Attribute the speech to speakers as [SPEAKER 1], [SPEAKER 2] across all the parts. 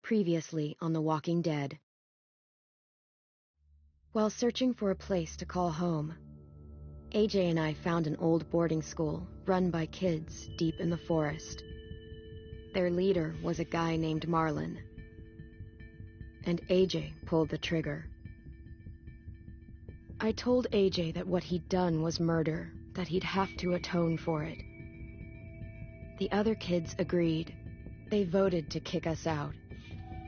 [SPEAKER 1] Previously on The Walking Dead. While searching for a place to call home, AJ and I found an old boarding school run by kids deep in the forest. Their leader was a guy named Marlon, and AJ pulled the trigger. I told AJ that what he'd done was murder, that he'd have to atone for it. The other kids agreed. They voted to kick us out.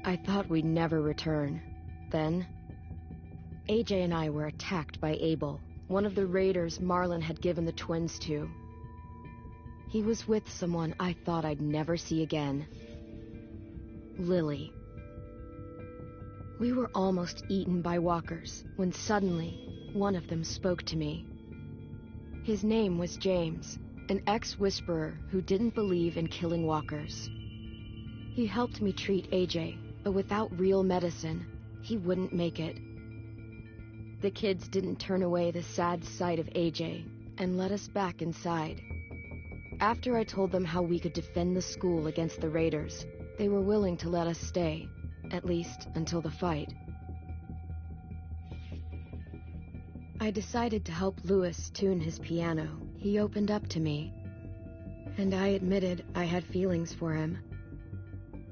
[SPEAKER 1] I thought we'd never return. Then, AJ and I were attacked by Abel, one of the raiders Marlon had given the twins to. He was with someone I thought I'd never see again. Lily. We were almost eaten by walkers when suddenly one of them spoke to me. His name was James, an ex-whisperer who didn't believe in killing walkers. He helped me treat AJ, but without real medicine, he wouldn't make it. The kids didn't turn away the sad sight of AJ and let us back inside. After I told them how we could defend the school against the raiders, they were willing to let us stay, at least until the fight. I decided to help Louis tune his piano. He opened up to me, and I admitted I had feelings for him.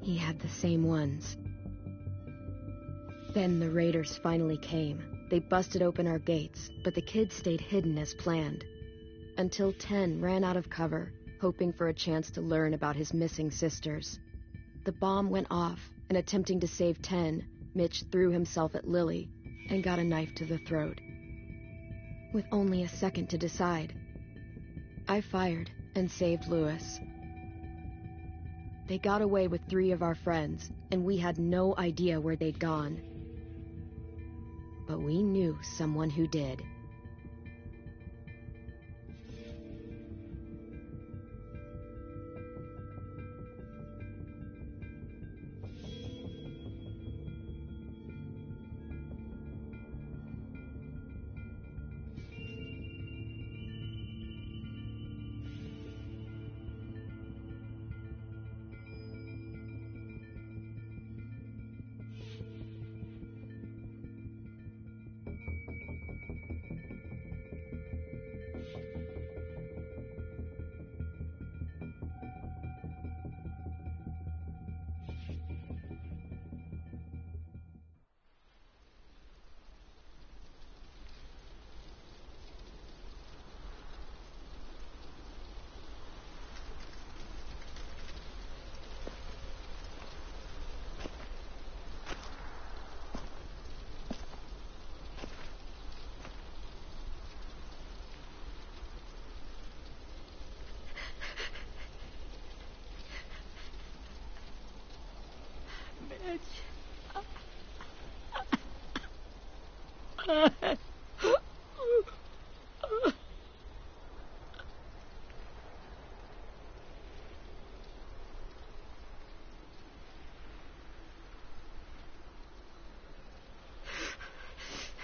[SPEAKER 1] He had the same ones. Then the raiders finally came. They busted open our gates, but the kids stayed hidden as planned. Until 10 ran out of cover, hoping for a chance to learn about his missing sisters. The bomb went off, and attempting to save 10, Mitch threw himself at Lily and got a knife to the throat. With only a second to decide, I fired and saved Louis. They got away with 3 of our friends, and we had no idea where they'd gone. But we knew someone who did.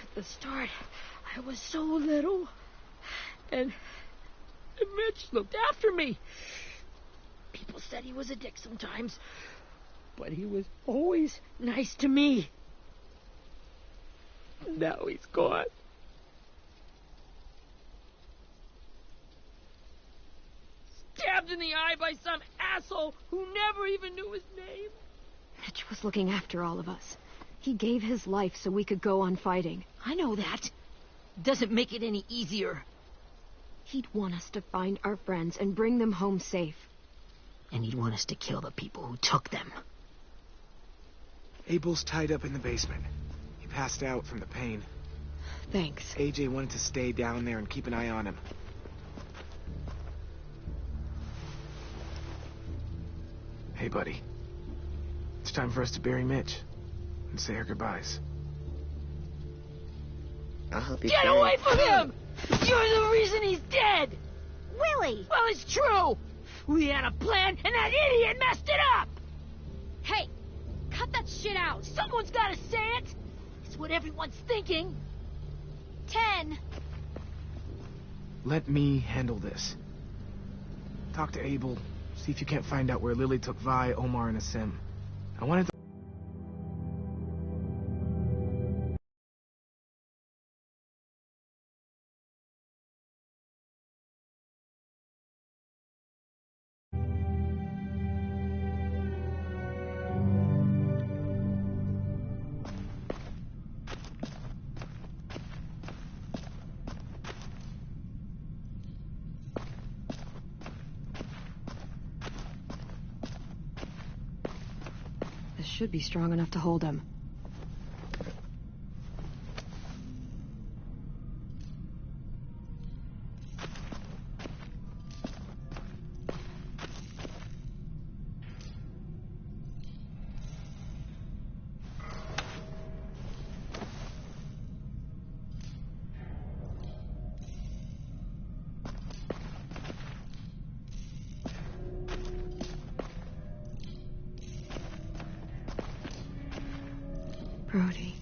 [SPEAKER 2] At the start, I was so little, and Mitch looked after me. People said he was a dick sometimes, but he was always nice to me. Now he's gone. Stabbed in the eye by some asshole who never even knew his name.
[SPEAKER 1] Mitch was looking after all of us. He gave his life so we could go on fighting.
[SPEAKER 2] I know that. Doesn't make it any easier.
[SPEAKER 1] He'd want us to find our friends and bring them home safe.
[SPEAKER 2] And he'd want us to kill the people who took them.
[SPEAKER 3] Abel's tied up in the basement. He passed out from the pain.
[SPEAKER 1] Thanks.
[SPEAKER 3] AJ wanted to stay down there and keep an eye on him. Hey, buddy. It's time for us to bury Mitch and say our goodbyes.
[SPEAKER 4] I'll help you.
[SPEAKER 2] Get away from him! You're the reason he's dead!
[SPEAKER 5] Willie!
[SPEAKER 2] Well, it's true! We had a plan, and that idiot messed it up!
[SPEAKER 5] Hey, cut that shit out!
[SPEAKER 2] Someone's gotta say it! It's what everyone's thinking.
[SPEAKER 5] 10.
[SPEAKER 3] Let me handle this. Talk to Abel. See if you can't find out where Lily took Vi, Omar, and Asim. I wanted to...
[SPEAKER 1] should be strong enough to hold him. Brody.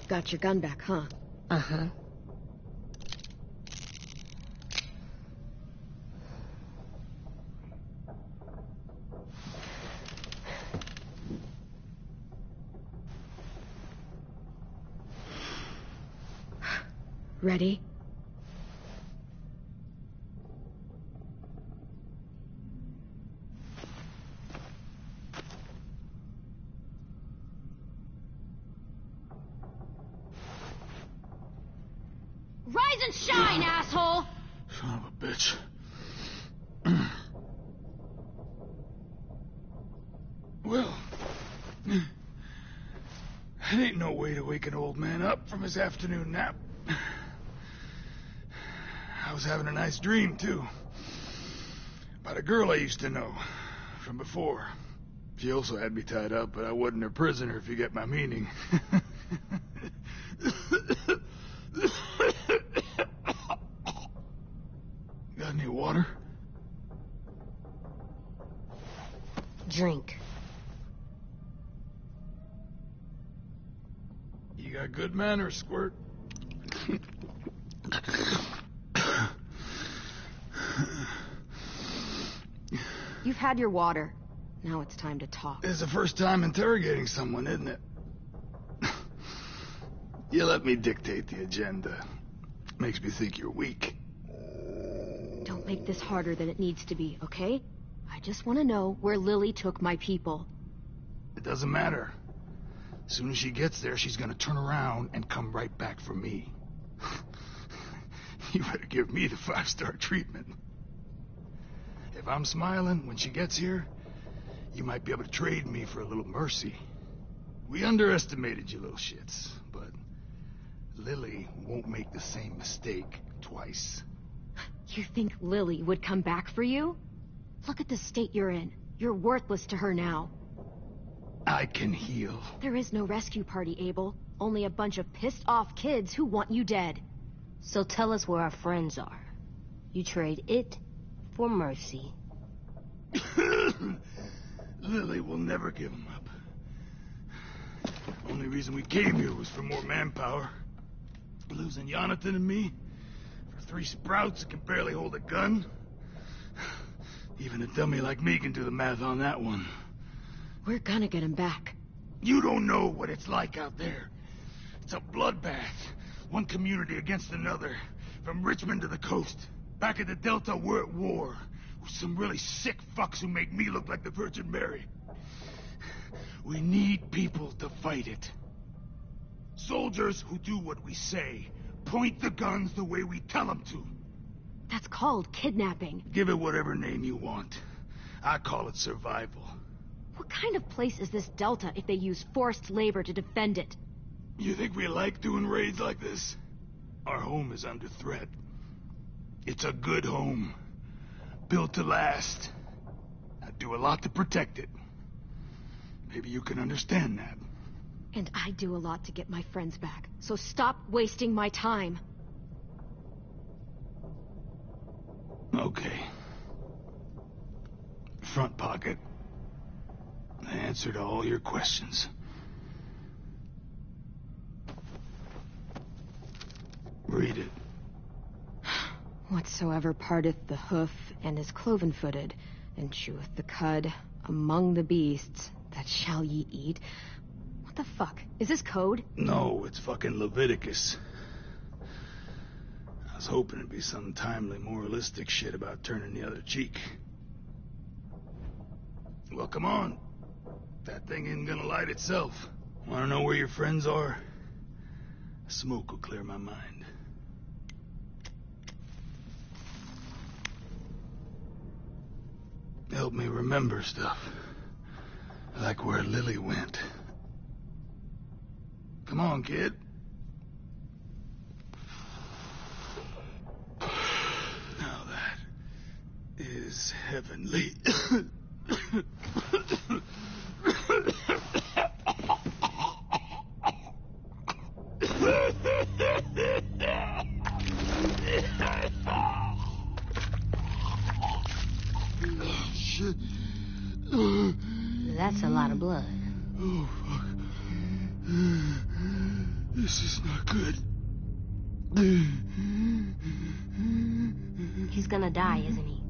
[SPEAKER 1] Got your gun back, huh?
[SPEAKER 4] Uh-huh.
[SPEAKER 1] Ready?
[SPEAKER 5] Rise and shine, asshole!
[SPEAKER 6] Son of a bitch. Well, that ain't no way to wake an old man up from his afternoon nap. I was having a nice dream, too. About a girl I used to know from before. She also had me tied up, but I wasn't her prisoner, if you get my meaning. Got any water?
[SPEAKER 4] Drink.
[SPEAKER 6] You got good manners, Squirt.
[SPEAKER 1] You've had your water. Now it's time to talk.
[SPEAKER 6] It's the first time interrogating someone, isn't it? You let me dictate the agenda. Makes me think you're weak.
[SPEAKER 1] Don't make this harder than it needs to be, okay? I just want to know where Lily took my people.
[SPEAKER 6] It doesn't matter. As soon as she gets there, she's gonna turn around and come right back for me. You better give me the 5-star treatment. If I'm smiling when she gets here, you might be able to trade me for a little mercy. We underestimated you little shits, but Lily won't make the same mistake twice.
[SPEAKER 1] You think Lily would come back for you? Look at the state you're in. You're worthless to her now.
[SPEAKER 6] I can heal.
[SPEAKER 1] There is no rescue party, Abel. Only a bunch of pissed-off kids who want you dead.
[SPEAKER 4] So tell us where our friends are. You trade it for mercy.
[SPEAKER 6] Lily will never give them up. Only reason we came here was for more manpower. Losing Jonathan and me for 3 sprouts that can barely hold a gun. Even a dummy like me can do the math on that one.
[SPEAKER 1] We're gonna get him back.
[SPEAKER 6] You don't know what it's like out there. It's a bloodbath. One community against another. From Richmond to the coast. Back at the Delta, we're at war. With some really sick fucks who make me look like the Virgin Mary. We need people to fight it. Soldiers who do what we say. Point the guns the way we tell them to.
[SPEAKER 1] That's called kidnapping.
[SPEAKER 6] Give it whatever name you want. I call it survival.
[SPEAKER 1] What kind of place is this Delta if they use forced labor to defend it?
[SPEAKER 6] You think we like doing raids like this? Our home is under threat. It's a good home. Built to last. I'd do a lot to protect it. Maybe you can understand that.
[SPEAKER 1] And I do a lot to get my friends back. So stop wasting my time.
[SPEAKER 6] Okay. Front pocket. The answer to all your questions. Read it.
[SPEAKER 1] Whatsoever parteth the hoof and is cloven-footed and cheweth the cud among the beasts that shall ye eat. What the fuck? Is this code?
[SPEAKER 6] No, it's fucking Leviticus. I was hoping it'd be some timely, moralistic shit about turning the other cheek. Well, come on. That thing isn't gonna light itself. Wanna know where your friends are? Smoke will clear my mind. Help me remember stuff. Like where Lily went. Come on, kid. Now that is heavenly. Shit.
[SPEAKER 4] That's a lot of blood.
[SPEAKER 6] Oh, fuck. This is not good.
[SPEAKER 4] He's gonna die, isn't he?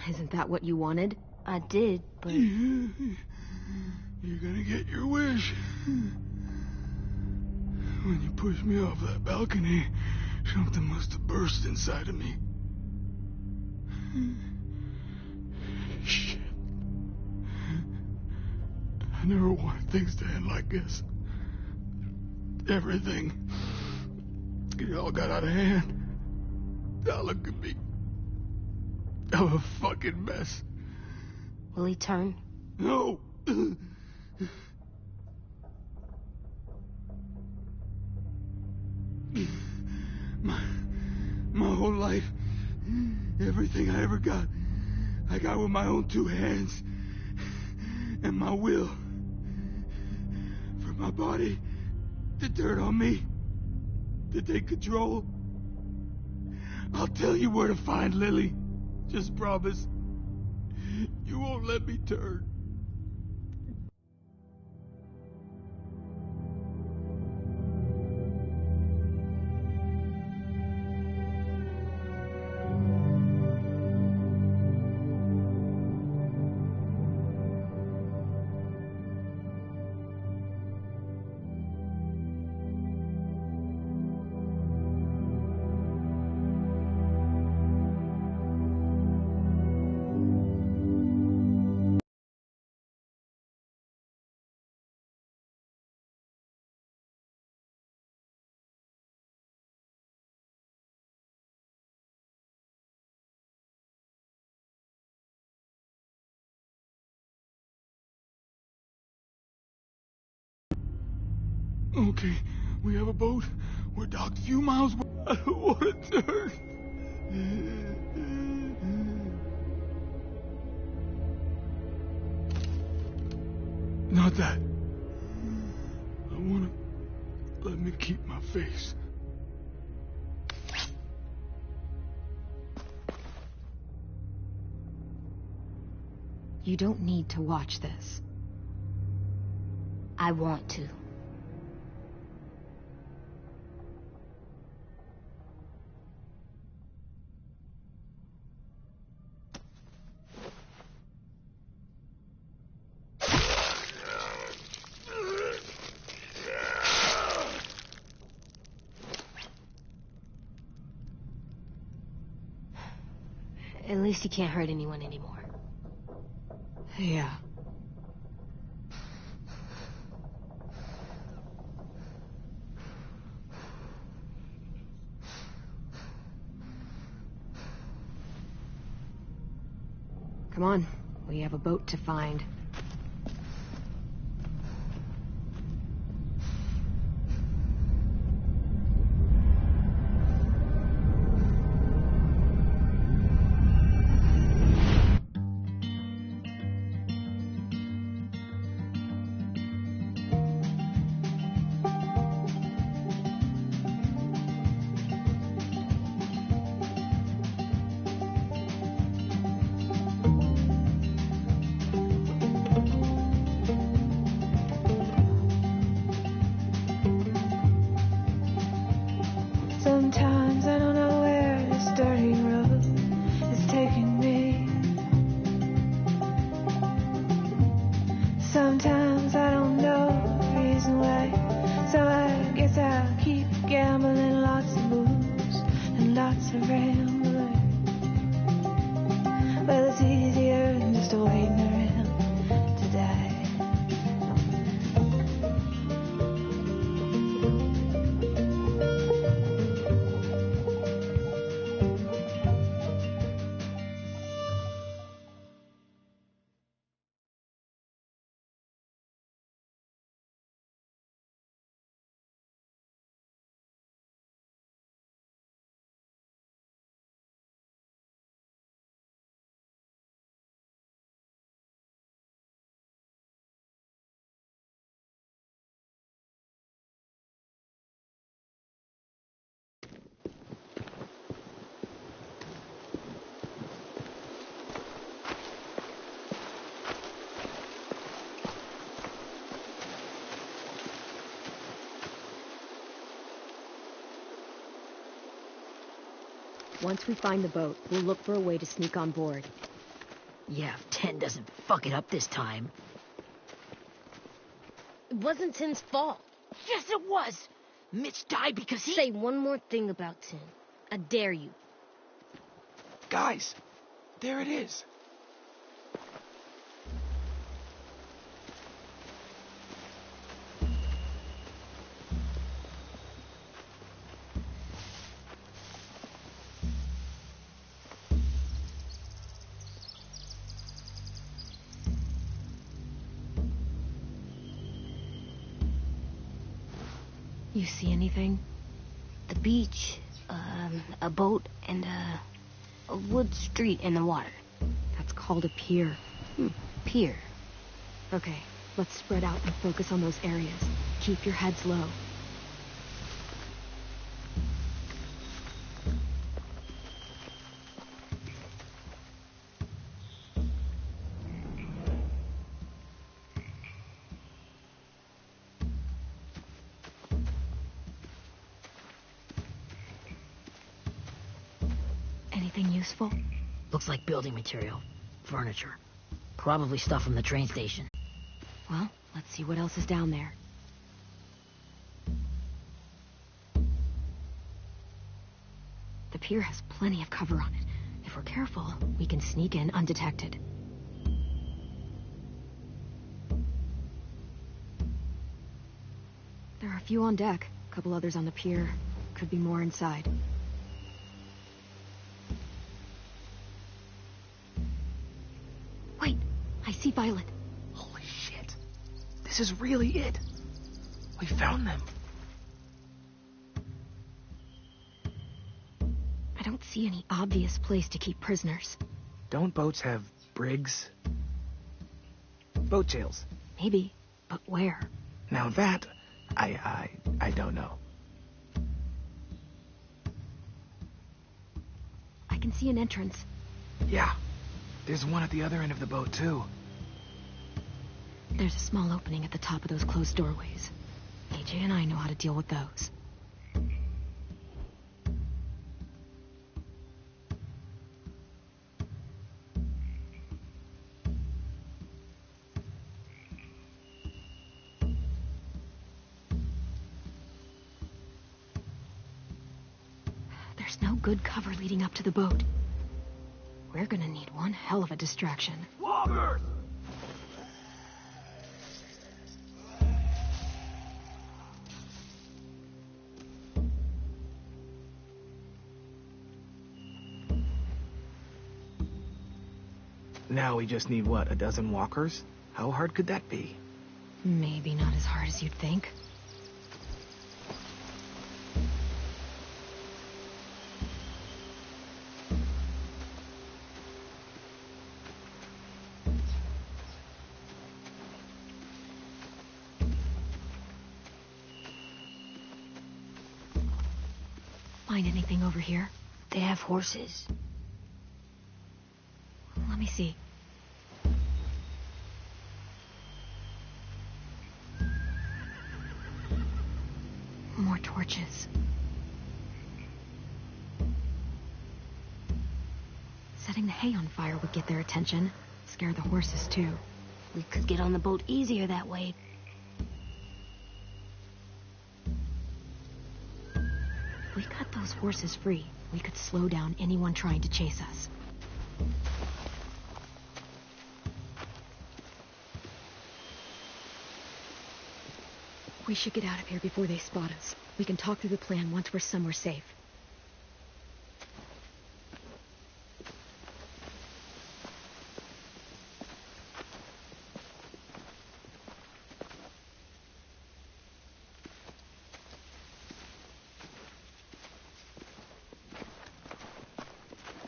[SPEAKER 1] Isn't that what you wanted?
[SPEAKER 4] I did, but...
[SPEAKER 6] You're gonna get your wish. When you pushed me off that balcony, something must have burst inside of me. Shit. I never wanted things to end like this. Everything. It all got out of hand. Now look at me. I'm a fucking mess.
[SPEAKER 4] Will he turn?
[SPEAKER 6] No. My whole life, everything I ever got, I got with my own two hands and my will. For my body to turn on me, to take control. I'll tell you where to find Lily. Just promise. You won't let me turn. Okay, we have a boat. We're docked a few miles. I don't want to turn. Not that. I want to let me keep my face.
[SPEAKER 1] You don't need to watch this.
[SPEAKER 4] I want to. At least he can't hurt anyone anymore.
[SPEAKER 1] Yeah. Come on, we have a boat to find.
[SPEAKER 7] Sometimes I don't know the reason why, so I guess I'll keep gambling. Lots of moves and lots of rambling. Well, it's easier than just waiting around to die.
[SPEAKER 1] Once we find the boat, we'll look for a way to sneak on board.
[SPEAKER 2] Yeah, if 10 doesn't fuck it up this time.
[SPEAKER 4] It wasn't Tin's fault.
[SPEAKER 2] Yes, it was! Mitch died because he...
[SPEAKER 4] Say one more thing about Tin. I dare you.
[SPEAKER 3] Guys, there it is.
[SPEAKER 1] You see anything?
[SPEAKER 4] The beach, a boat, and a wood street in the water.
[SPEAKER 1] That's called a pier.
[SPEAKER 4] Pier.
[SPEAKER 1] Okay, let's spread out and focus on those areas. Keep your heads low. Anything useful?
[SPEAKER 2] Looks like building material. Furniture. Probably stuff from the train station.
[SPEAKER 1] Well, let's see what else is down there. The pier has plenty of cover on it. If we're careful, we can sneak in undetected. There are a few on deck, a couple others on the pier. Could be more inside. Wait, I see Violet.
[SPEAKER 3] Holy shit. This is really it. We found them.
[SPEAKER 1] I don't see any obvious place to keep prisoners.
[SPEAKER 3] Don't boats have brigs? Boat jails.
[SPEAKER 1] Maybe, but where?
[SPEAKER 3] Now that, I don't know.
[SPEAKER 1] I can see an entrance.
[SPEAKER 3] Yeah, there's one at the other end of the boat, too.
[SPEAKER 1] There's a small opening at the top of those closed doorways. AJ and I know how to deal with those. There's no good cover leading up to the boat. We're gonna need one hell of a distraction.
[SPEAKER 6] Walkers!
[SPEAKER 3] Now we just need, what, a dozen walkers? How hard could that be?
[SPEAKER 1] Maybe not as hard as you'd think. Find anything over here?
[SPEAKER 4] They have horses.
[SPEAKER 1] Let me see. More torches. Setting the hay on fire would get their attention. Scare the horses, too.
[SPEAKER 4] We could get on the boat easier that way.
[SPEAKER 1] If we cut those horses free, we could slow down anyone trying to chase us. We should get out of here before they spot us. We can talk through the plan once we're somewhere safe.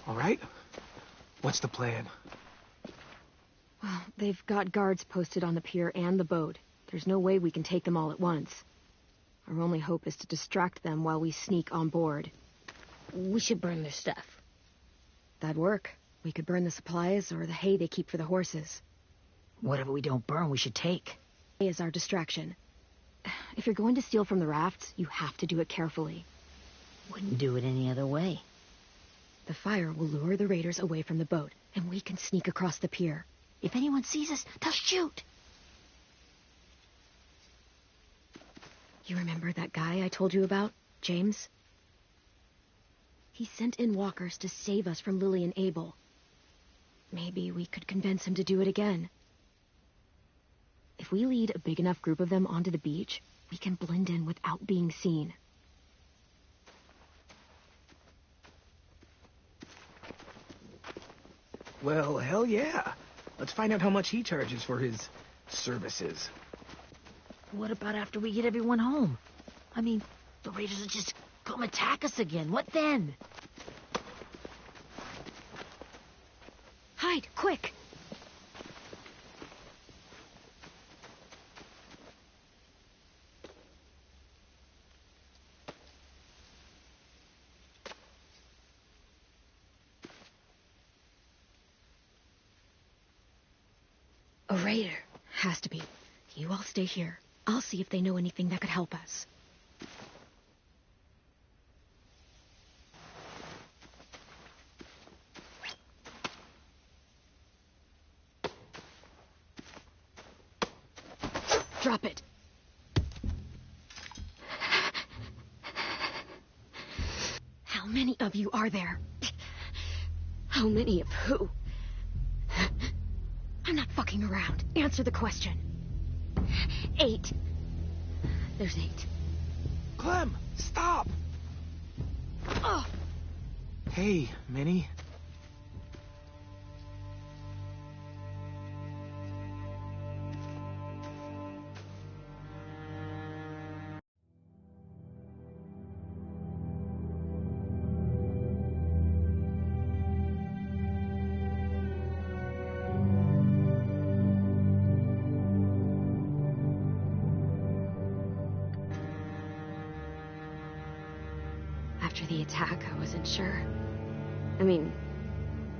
[SPEAKER 3] All right? What's the plan?
[SPEAKER 1] Well, they've got guards posted on the pier and the boat. There's no way we can take them all at once. Our only hope is to distract them while we sneak on board.
[SPEAKER 4] We should burn their stuff.
[SPEAKER 1] That'd work. We could burn the supplies or the hay they keep for the horses.
[SPEAKER 2] Whatever we don't burn, we should take.
[SPEAKER 1] Hay is our distraction. If you're going to steal from the rafts, you have to do it carefully.
[SPEAKER 2] Wouldn't do it any other way.
[SPEAKER 1] The fire will lure the raiders away from the boat, and we can sneak across the pier.
[SPEAKER 2] If anyone sees us, they'll shoot.
[SPEAKER 1] You remember that guy I told you about, James? He sent in walkers to save us from Lily and Abel. Maybe we could convince him to do it again. If we lead a big enough group of them onto the beach, we can blend in without being seen.
[SPEAKER 3] Well, hell yeah. Let's find out how much he charges for his services.
[SPEAKER 2] What about after we get everyone home? I mean, the raiders will just come attack us again. What then?
[SPEAKER 1] Hide, quick! A raider. Has to be. You all stay here. I'll see if they know anything that could help us. Drop it. How many of you are there? How many of who? I'm not fucking around. Answer the question. 8. There's 8.
[SPEAKER 3] Clem, stop!
[SPEAKER 1] Oh!
[SPEAKER 3] Hey, Minnie.
[SPEAKER 1] After the attack, I wasn't sure. I mean,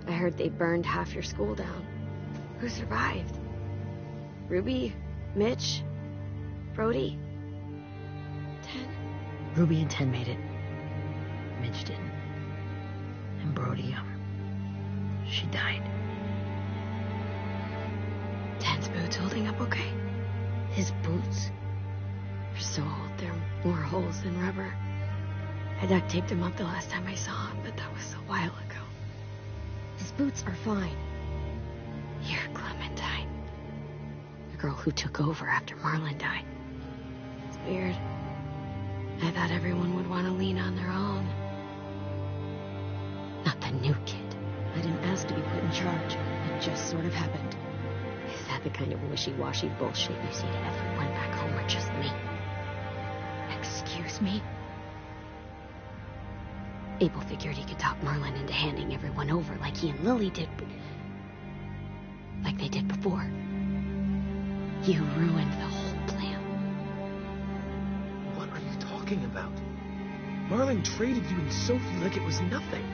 [SPEAKER 1] I heard they burned half your school down. Who survived? Ruby? Mitch? Brody? 10?
[SPEAKER 2] Ruby and 10 made it. Mitch didn't. And Brody, she died.
[SPEAKER 1] 10's boots holding up okay?
[SPEAKER 2] His boots?
[SPEAKER 1] They're so old, there are more holes than rubber. I duct taped him up the last time I saw him, but that was a while ago. His boots are fine. You're Clementine. The girl who took over after Marlon died. It's weird. I thought everyone would want to lean on their own. Not the new kid. I didn't ask to be put in charge. It just sort of happened. Is that the kind of wishy-washy bullshit you see to everyone back home, or just me? Excuse me? Abel figured he could talk Marlon into handing everyone over like he and Lily did, but like they did before. You ruined the whole plan.
[SPEAKER 3] What are you talking about? Marlon traded you and Sophie like it was nothing.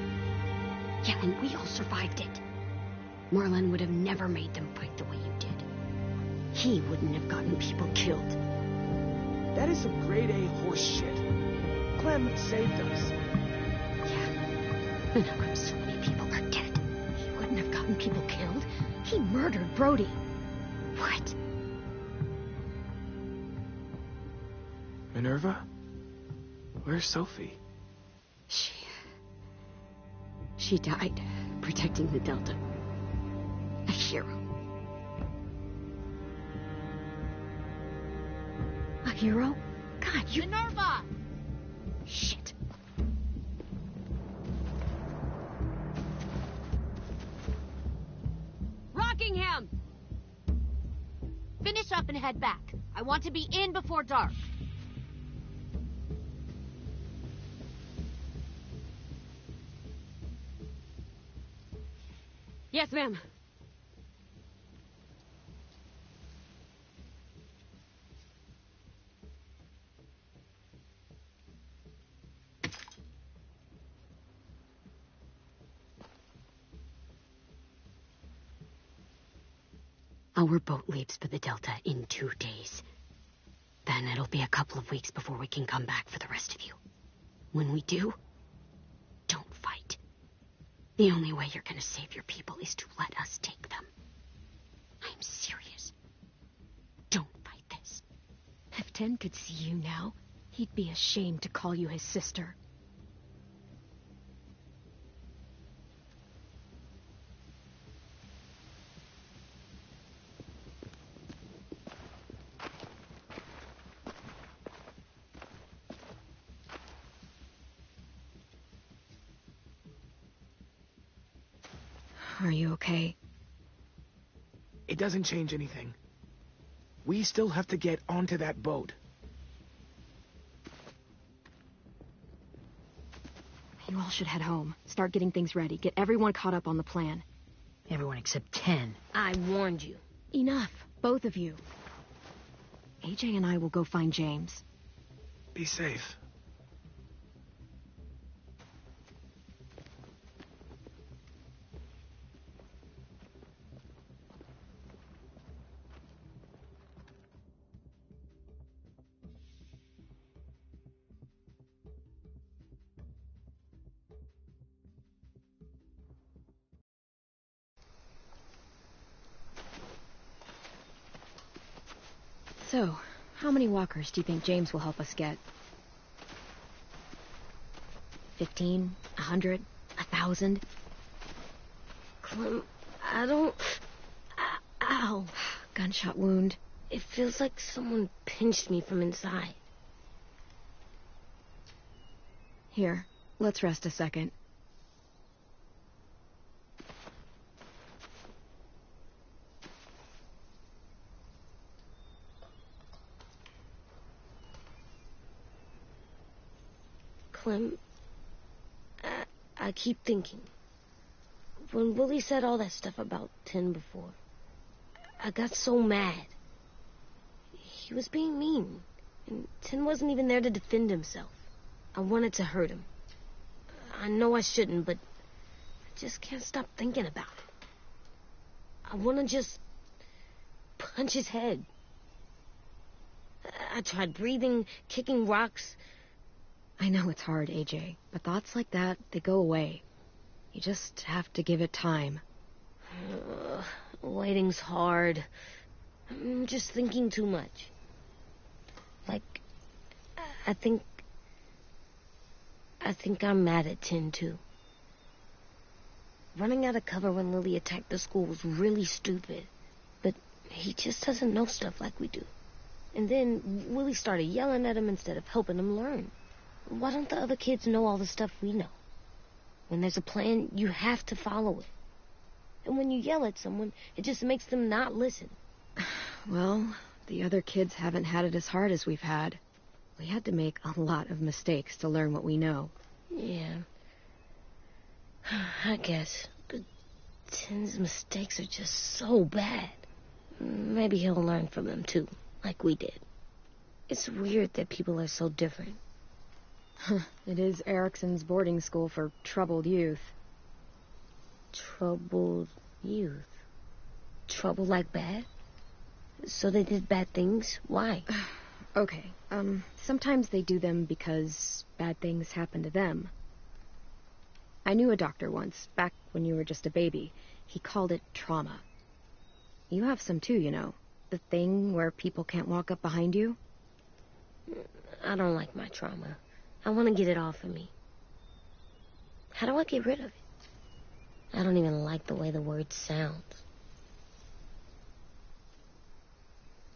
[SPEAKER 1] Yeah, and we all survived it. Marlon would have never made them fight the way you did. He wouldn't have gotten people killed.
[SPEAKER 3] That is some grade A horse shit. Clem saved us.
[SPEAKER 1] Yeah, and how come so many people are dead? He wouldn't have gotten people killed. He murdered Brody.
[SPEAKER 4] What?
[SPEAKER 3] Minerva? Where's Sophie?
[SPEAKER 1] She died protecting the Delta. A hero. A hero? God, you...
[SPEAKER 5] Minerva!
[SPEAKER 1] Shit.
[SPEAKER 5] Rockingham! Finish up and head back. I want to be in before dark.
[SPEAKER 1] Yes, ma'am. Our boat leaves for the Delta in 2 days. Then it'll be a couple of weeks before we can come back for the rest of you. When we do, don't fight. The only way you're gonna save your people is to let us take them. I'm serious. Don't fight this. If Ten could see you now, he'd be ashamed to call you his sister. Are you okay?
[SPEAKER 3] It doesn't change anything. We still have to get onto that boat.
[SPEAKER 1] You all should head home. Start getting things ready. Get everyone caught up on the plan.
[SPEAKER 2] Everyone except 10.
[SPEAKER 4] I warned you.
[SPEAKER 1] Enough, both of you. AJ and I will go find James.
[SPEAKER 3] Be safe.
[SPEAKER 1] So, how many walkers do you think James will help us get? 15? 100? 1,000?
[SPEAKER 4] Clem, I don't... Ow.
[SPEAKER 1] Gunshot wound.
[SPEAKER 4] It feels like someone pinched me from inside.
[SPEAKER 1] Here, let's rest a second.
[SPEAKER 4] Clem, I keep thinking. When Willie said all that stuff about 10 before, I got so mad. He was being mean, and 10 wasn't even there to defend himself. I wanted to hurt him. I know I shouldn't, but I just can't stop thinking about it. I want to just punch his head. I tried breathing, kicking rocks.
[SPEAKER 1] I know it's hard, AJ, but thoughts like that, they go away. You just have to give it time.
[SPEAKER 4] Waiting's hard. I'm just thinking too much. Like, I think I'm mad at 10, too. Running out of cover when Lily attacked the school was really stupid. But he just doesn't know stuff like we do. And then Willie started yelling at him instead of helping him learn. Why don't the other kids know all the stuff we know? When there's a plan, you have to follow it. And when you yell at someone, it just makes them not listen.
[SPEAKER 1] Well, the other kids haven't had it as hard as we've had. We had to make a lot of mistakes to learn what we know.
[SPEAKER 4] Yeah. I guess. But 10's mistakes are just so bad. Maybe he'll learn from them too, like we did. It's weird that people are so different.
[SPEAKER 1] It is Erickson's boarding school for troubled youth.
[SPEAKER 4] Troubled youth? Trouble like bad? So they did bad things? Why?
[SPEAKER 1] Okay, sometimes they do them because bad things happen to them. I knew a doctor once, back when you were just a baby. He called it trauma. You have some too, you know. The thing where people can't walk up behind you?
[SPEAKER 4] I don't like my trauma. I want to get it off of me. How do I get rid of it? I don't even like the way the word sounds.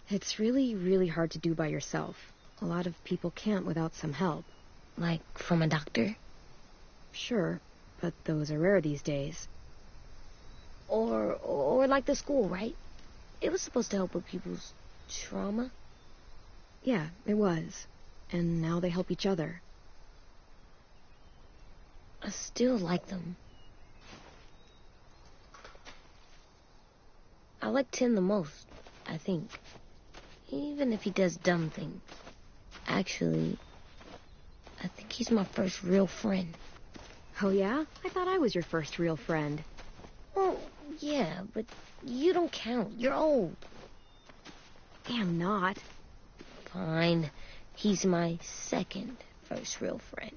[SPEAKER 1] It's really, really hard to do by yourself. A lot of people can't without some help.
[SPEAKER 4] Like from a doctor?
[SPEAKER 1] Sure, but those are rare these days.
[SPEAKER 4] Or like the school, right? It was supposed to help with people's trauma.
[SPEAKER 1] Yeah, it was. And now they help each other.
[SPEAKER 4] I still like them. I like Tim the most, I think. Even if he does dumb things. Actually, I think he's my first real friend.
[SPEAKER 1] Oh yeah? I thought I was your first real friend.
[SPEAKER 4] Well, yeah, but you don't count. You're old.
[SPEAKER 1] I'm not.
[SPEAKER 4] Fine. He's my second first real friend.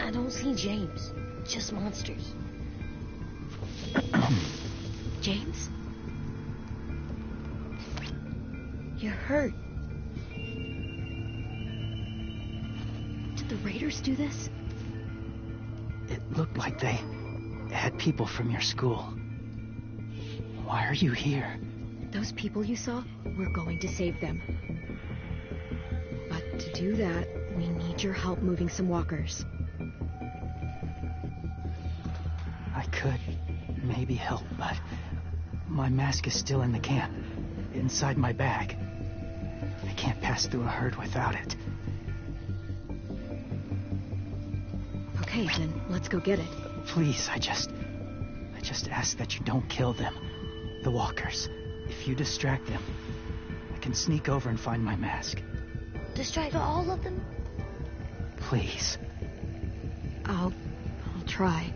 [SPEAKER 4] I don't see James. Just monsters.
[SPEAKER 1] James?
[SPEAKER 4] You're hurt.
[SPEAKER 1] Did the Raiders do this?
[SPEAKER 8] It looked like they had people from your school. Why are you here?
[SPEAKER 1] Those people you saw, we're going to save them. But to do that, we need your help moving some walkers.
[SPEAKER 8] I could maybe help, but my mask is still in the camp, inside my bag. I can't pass through a herd without it.
[SPEAKER 1] Okay, then let's go get it.
[SPEAKER 8] Please, I just ask that you don't kill them. The walkers. If you distract them, I can sneak over and find my mask.
[SPEAKER 4] Distract all of them?
[SPEAKER 8] Please.
[SPEAKER 1] I'll try.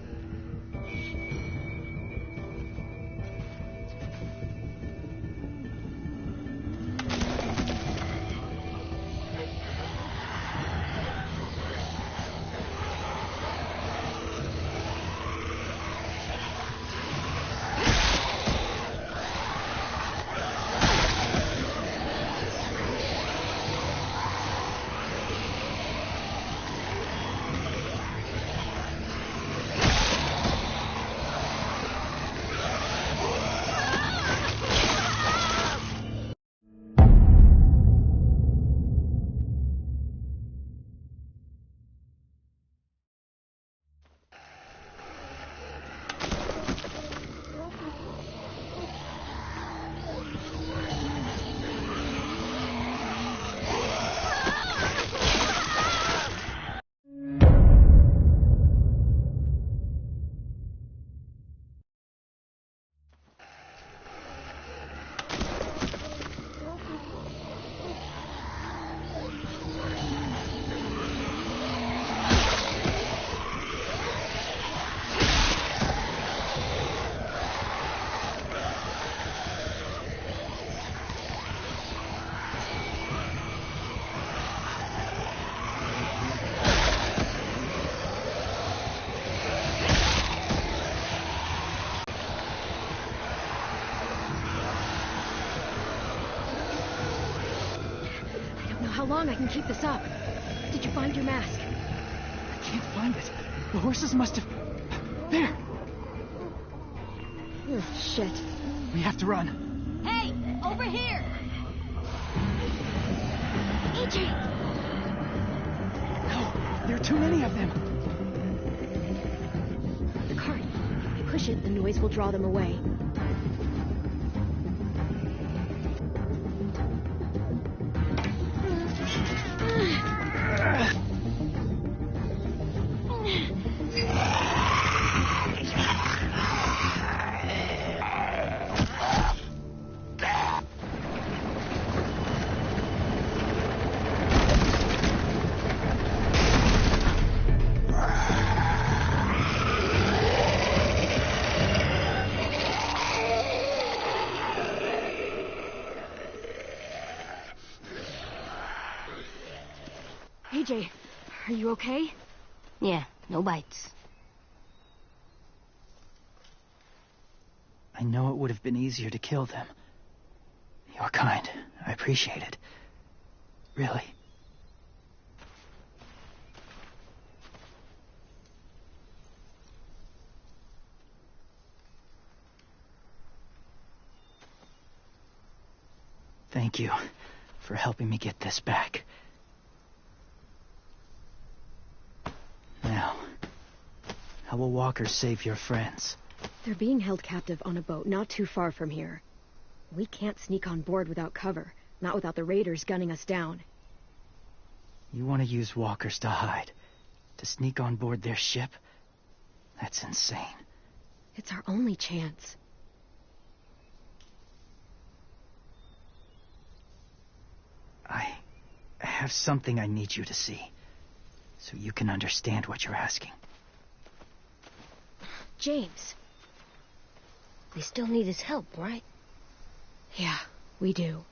[SPEAKER 1] How long I can keep this up? Did you find your mask?
[SPEAKER 8] I can't find it. The horses must have... There!
[SPEAKER 1] Oh, shit.
[SPEAKER 8] We have to run.
[SPEAKER 5] Hey, over here!
[SPEAKER 1] AJ!
[SPEAKER 8] No, there are too many of them.
[SPEAKER 1] The cart. If I push it, the noise will draw them away. AJ, are you okay?
[SPEAKER 4] Yeah, no bites.
[SPEAKER 8] I know it would have been easier to kill them. You're kind. I appreciate it. Really. Thank you for helping me get this back. Now, how will walkers save your friends?
[SPEAKER 1] They're being held captive on a boat not too far from here. We can't sneak on board without cover, not without the raiders gunning us down.
[SPEAKER 8] You want to use walkers to hide? To sneak on board their ship? That's insane.
[SPEAKER 1] It's our only chance.
[SPEAKER 8] I have something I need you to see, so you can understand what you're asking.
[SPEAKER 1] James.
[SPEAKER 4] We still need his help, right?
[SPEAKER 1] Yeah, we do.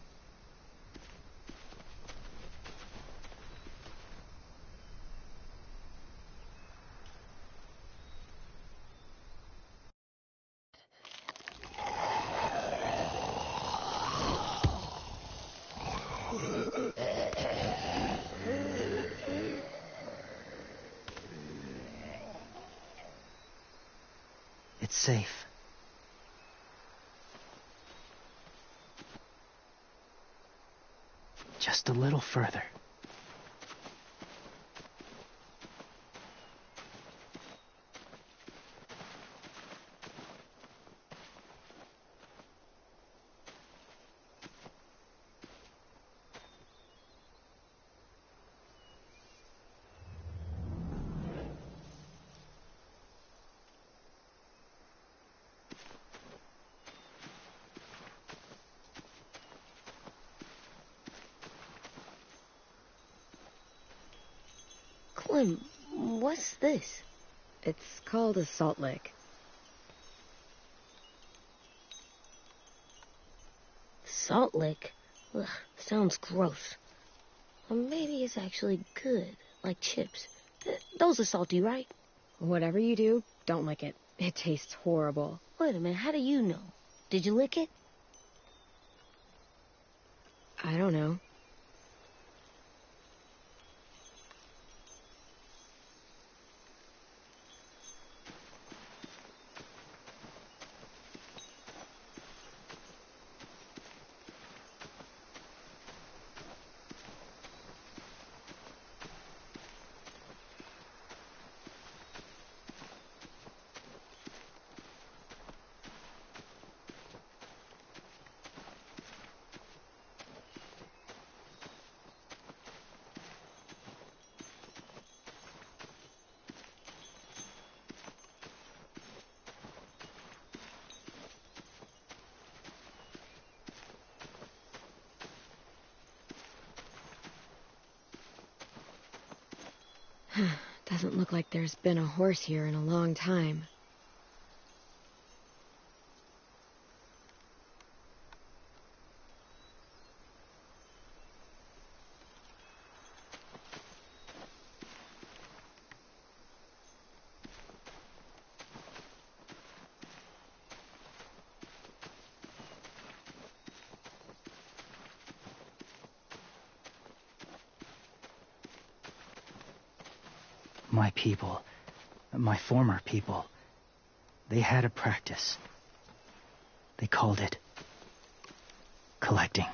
[SPEAKER 8] It's safe. Just a little further.
[SPEAKER 4] Clem, what's this?
[SPEAKER 1] It's called a salt lick.
[SPEAKER 4] Salt lick? Ugh, sounds gross. Or maybe it's actually good, like chips. Those are salty, right?
[SPEAKER 1] Whatever you do, don't lick it. It tastes horrible.
[SPEAKER 4] Wait a minute, how do you know? Did you lick it?
[SPEAKER 1] I don't know. Doesn't look like there's been a horse here in a long time.
[SPEAKER 8] My people, my former people, they had a practice. They called it collecting.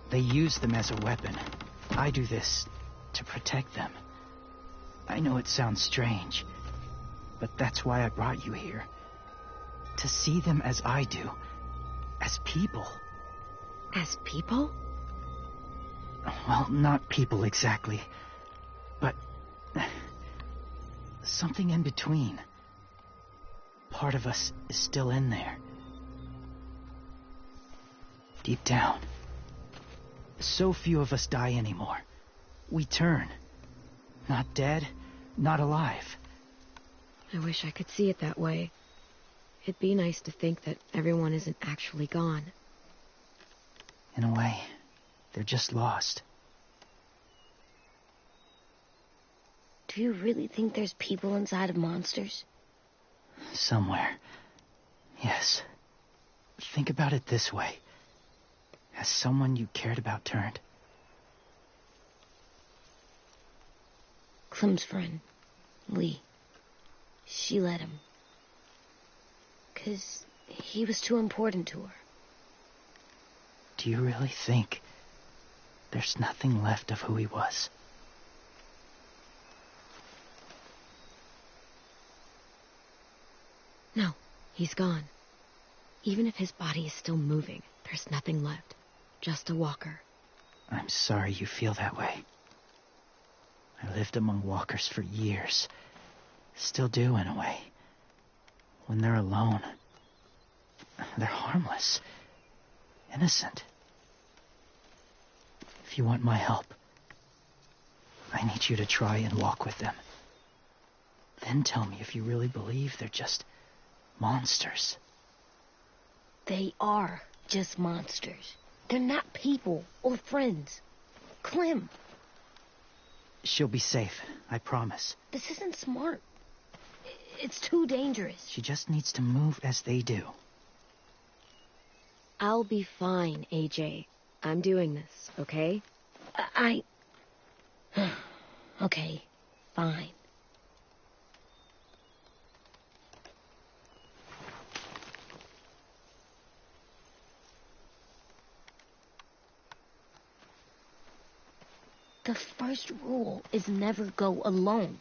[SPEAKER 8] They use them as a weapon. I do this to protect them. I know it sounds strange, but that's why I brought you here. To see them as I do. As people.
[SPEAKER 1] As people?
[SPEAKER 8] Well, not people exactly, but something in between. Part of us is still in there. Deep down. So few of us die anymore. We turn. Not dead, not alive.
[SPEAKER 1] I wish I could see it that way. It'd be nice to think that everyone isn't actually gone.
[SPEAKER 8] In a way, they're just lost.
[SPEAKER 4] Do you really think there's people inside of monsters?
[SPEAKER 8] Somewhere. Yes. Think about it this way. Has someone you cared about turned?
[SPEAKER 4] Clem's friend, Lee. She let him. 'Cause he was too important to her.
[SPEAKER 8] Do you really think there's nothing left of who he was?
[SPEAKER 1] No, he's gone. Even if his body is still moving, there's nothing left. Just a walker.
[SPEAKER 8] I'm sorry you feel that way. I lived among walkers for years. Still do, in a way. When they're alone, they're harmless. Innocent. If you want my help, I need you to try and walk with them. Then tell me if you really believe they're just monsters.
[SPEAKER 4] They are just monsters. They're not people or friends. Clem,
[SPEAKER 8] She'll be safe, I promise.
[SPEAKER 4] this isn't smart. It's too dangerous.
[SPEAKER 8] She just needs to move as they do.
[SPEAKER 1] I'll be fine, AJ. I'm doing this, okay?
[SPEAKER 4] Okay, fine. The first rule is never go alone.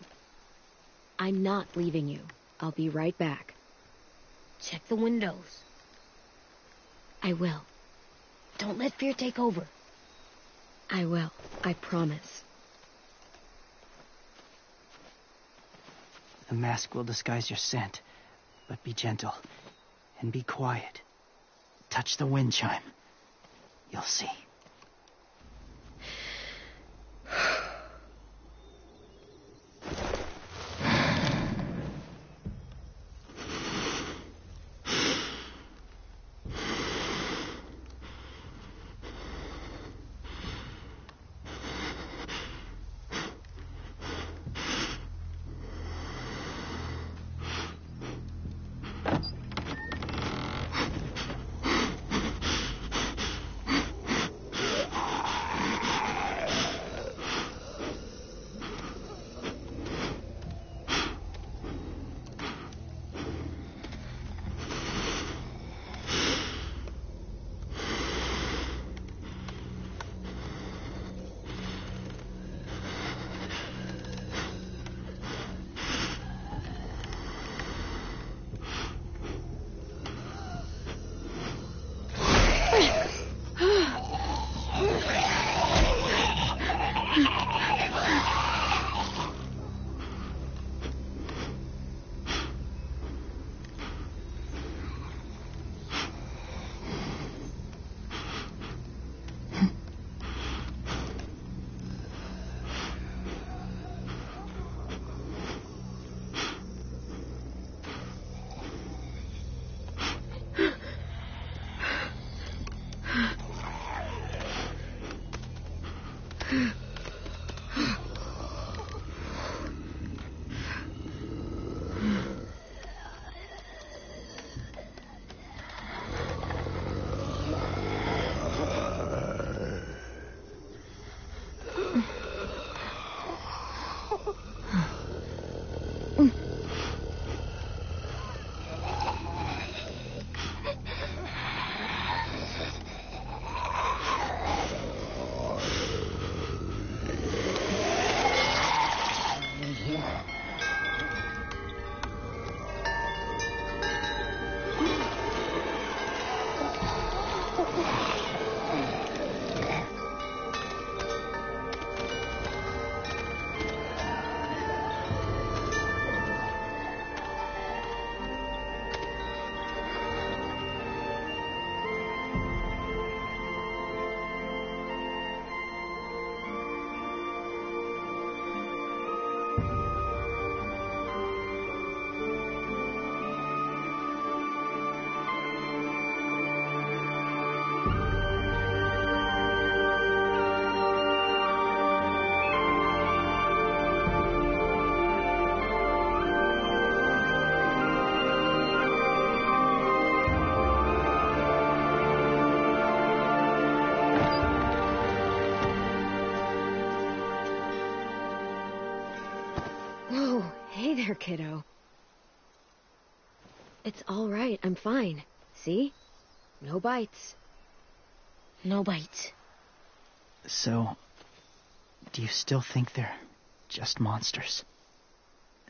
[SPEAKER 1] I'm not leaving you. I'll be right back.
[SPEAKER 4] Check the windows.
[SPEAKER 1] I will.
[SPEAKER 4] Don't let fear take over.
[SPEAKER 1] I will. I promise.
[SPEAKER 8] The mask will disguise your scent, but be gentle and be quiet. Touch the wind chime. You'll see.
[SPEAKER 1] there, kiddo. It's all right. I'm fine. See? No bites.
[SPEAKER 4] No bites.
[SPEAKER 8] So, do you still think they're just monsters?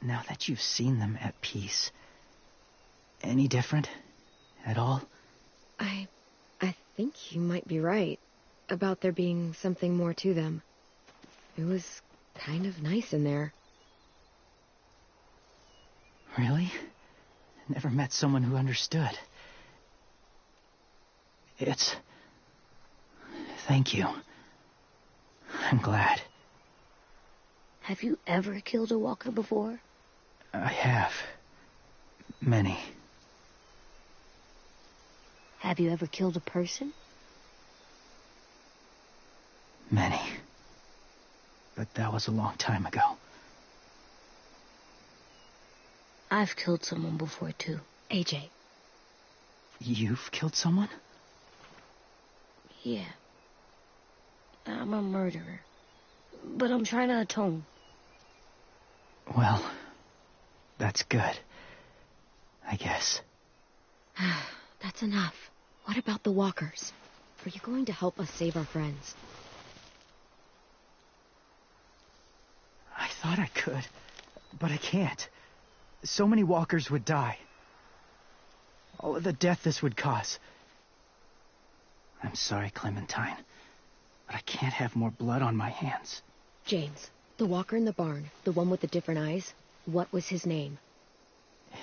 [SPEAKER 8] Now that you've seen them at peace, any different at all?
[SPEAKER 1] I think you might be right about there being something more to them. It was kind of nice in there.
[SPEAKER 8] Really? Never met someone who understood. Thank you. I'm glad.
[SPEAKER 4] Have you ever killed a walker before?
[SPEAKER 8] I have. Many.
[SPEAKER 4] Have you ever killed a person?
[SPEAKER 8] Many. But that was a long time ago.
[SPEAKER 4] I've killed someone before, too.
[SPEAKER 1] AJ.
[SPEAKER 8] You've killed someone?
[SPEAKER 4] Yeah. I'm a murderer. But I'm trying to atone.
[SPEAKER 8] Well, that's good. I guess.
[SPEAKER 1] That's enough. What about the walkers? Are you going to help us save our friends?
[SPEAKER 8] I thought I could, but I can't. So many walkers would die. All of the death this would cause. I'm sorry, Clementine, but I can't have more blood on my hands.
[SPEAKER 1] James, the walker in the barn, the one with the different eyes, what was his name?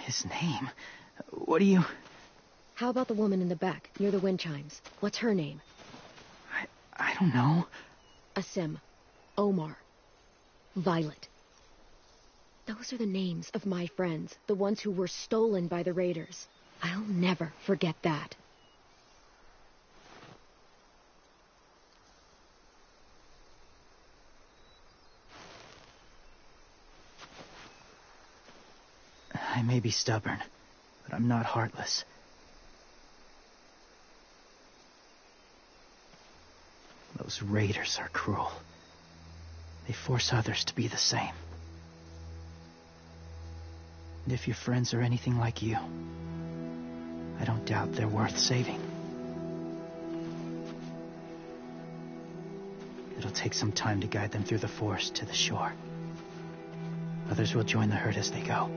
[SPEAKER 8] His name? What do you...
[SPEAKER 1] How about the woman in the back, near the wind chimes? What's her name?
[SPEAKER 8] I don't know.
[SPEAKER 1] Asim, Omar, Violet. Those are the names of my friends, the ones who were stolen by the raiders. I'll never forget that.
[SPEAKER 8] I may be stubborn, but I'm not heartless. Those raiders are cruel. They force others to be the same. And if your friends are anything like you, I don't doubt they're worth saving. It'll take some time to guide them through the forest to the shore. Others will join the herd as they go.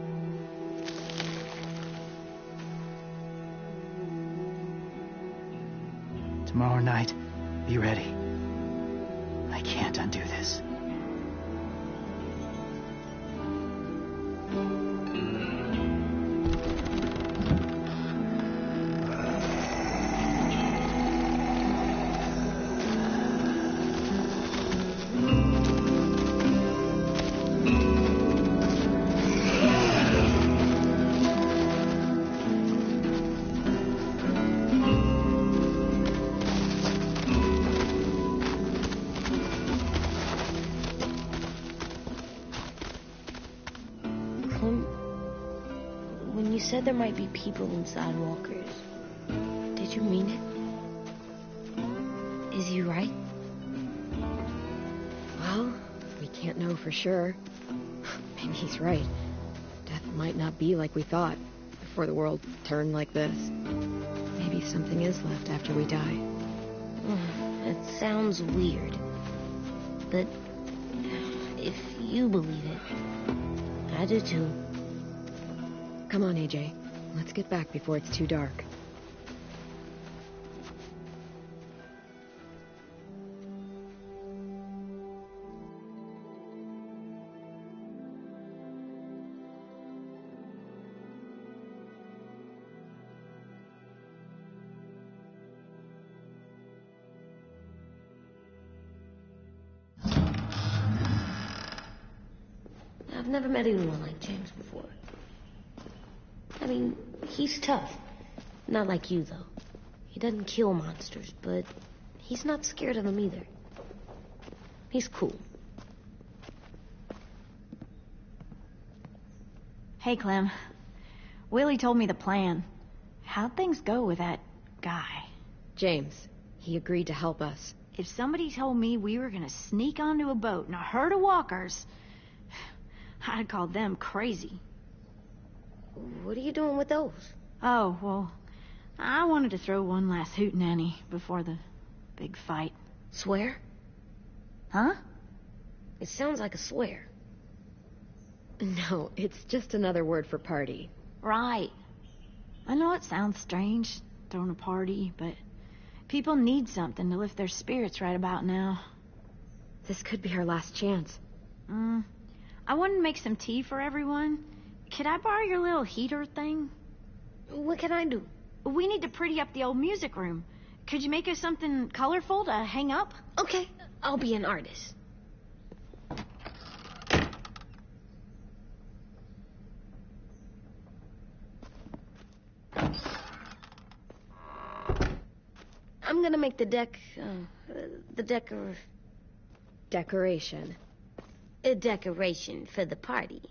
[SPEAKER 8] Tomorrow night, be ready. I can't undo this.
[SPEAKER 4] When you said there might be people inside walkers, did you mean it? Is he right?
[SPEAKER 1] Well, we can't know for sure. Maybe he's right. Death might not be like we thought before the world turned like this. Maybe something is left after we die.
[SPEAKER 4] It sounds weird. But if you believe it, I do too.
[SPEAKER 1] Come on, AJ. Let's get back before it's too dark.
[SPEAKER 4] I've never met anyone like James before. I mean, he's tough. Not like you, though. He doesn't kill monsters, but he's not scared of them either. He's cool.
[SPEAKER 9] Hey, Clem. Willie told me the plan. How'd things go with that guy?
[SPEAKER 1] James, he agreed to help us.
[SPEAKER 9] If somebody told me we were gonna sneak onto a boat in a herd of walkers, I'd call them crazy.
[SPEAKER 4] What are you doing with those?
[SPEAKER 9] Oh, well, I wanted to throw one last hootenanny before the big fight.
[SPEAKER 4] Swear?
[SPEAKER 9] Huh?
[SPEAKER 4] It sounds like a swear.
[SPEAKER 1] No, it's just another word for party.
[SPEAKER 9] Right. I know it sounds strange, throwing a party, but people need something to lift their spirits right about now.
[SPEAKER 1] This could be our last chance.
[SPEAKER 9] I wanted to make some tea for everyone. Could I borrow your little heater thing?
[SPEAKER 4] What can I do?
[SPEAKER 9] We need to pretty up the old music room. Could you make us something colorful to hang up?
[SPEAKER 4] Okay, I'll be an artist. I'm gonna make the
[SPEAKER 1] Decoration.
[SPEAKER 4] a decoration for the party.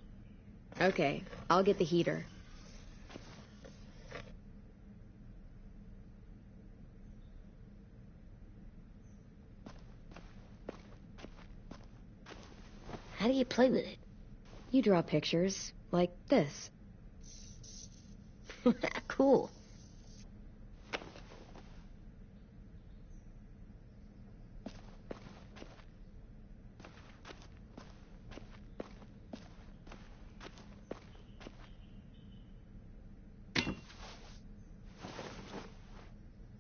[SPEAKER 1] Okay, I'll get the heater.
[SPEAKER 4] How do you play with it?
[SPEAKER 1] You draw pictures, like this.
[SPEAKER 4] Cool.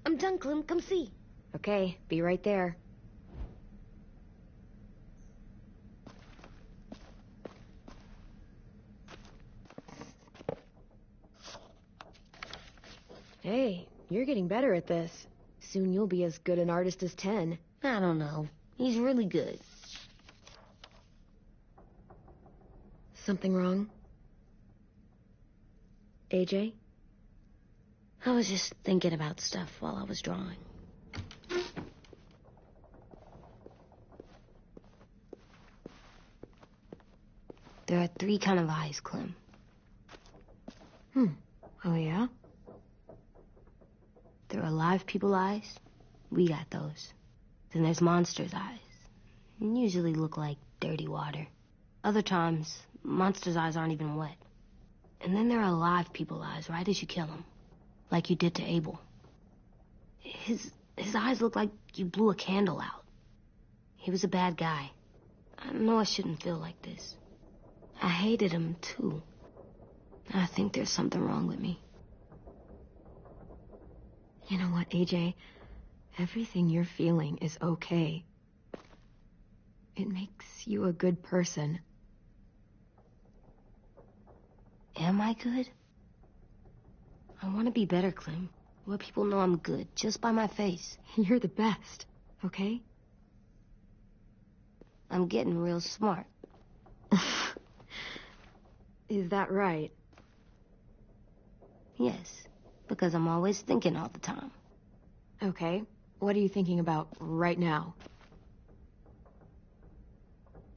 [SPEAKER 4] I'm done, Clem. Come see.
[SPEAKER 1] Okay, be right there. Hey, you're getting better at this. Soon you'll be as good an artist as 10.
[SPEAKER 4] I don't know. He's really good.
[SPEAKER 1] Something wrong? AJ?
[SPEAKER 4] I was just thinking about stuff while I was drawing. There are 3 kinds of eyes, Clem.
[SPEAKER 1] Oh, yeah?
[SPEAKER 4] There are live people eyes. We got those. Then there's monsters' eyes. And usually look like dirty water. Other times, monsters' eyes aren't even wet. And then there are live people eyes, right as you kill them. Like you did to Abel. His eyes look like you blew a candle out. He was a bad guy. I know I shouldn't feel like this. I hated him, too. I think there's something wrong with me.
[SPEAKER 1] You know what, AJ? Everything you're feeling is okay. It makes you a good person.
[SPEAKER 4] Am I good? I want to be better, Clem. Let people know I'm good, just by my face.
[SPEAKER 1] You're the best, okay?
[SPEAKER 4] I'm getting real smart.
[SPEAKER 1] Is that right?
[SPEAKER 4] Yes, because I'm always thinking all the time.
[SPEAKER 1] Okay, what are you thinking about right now?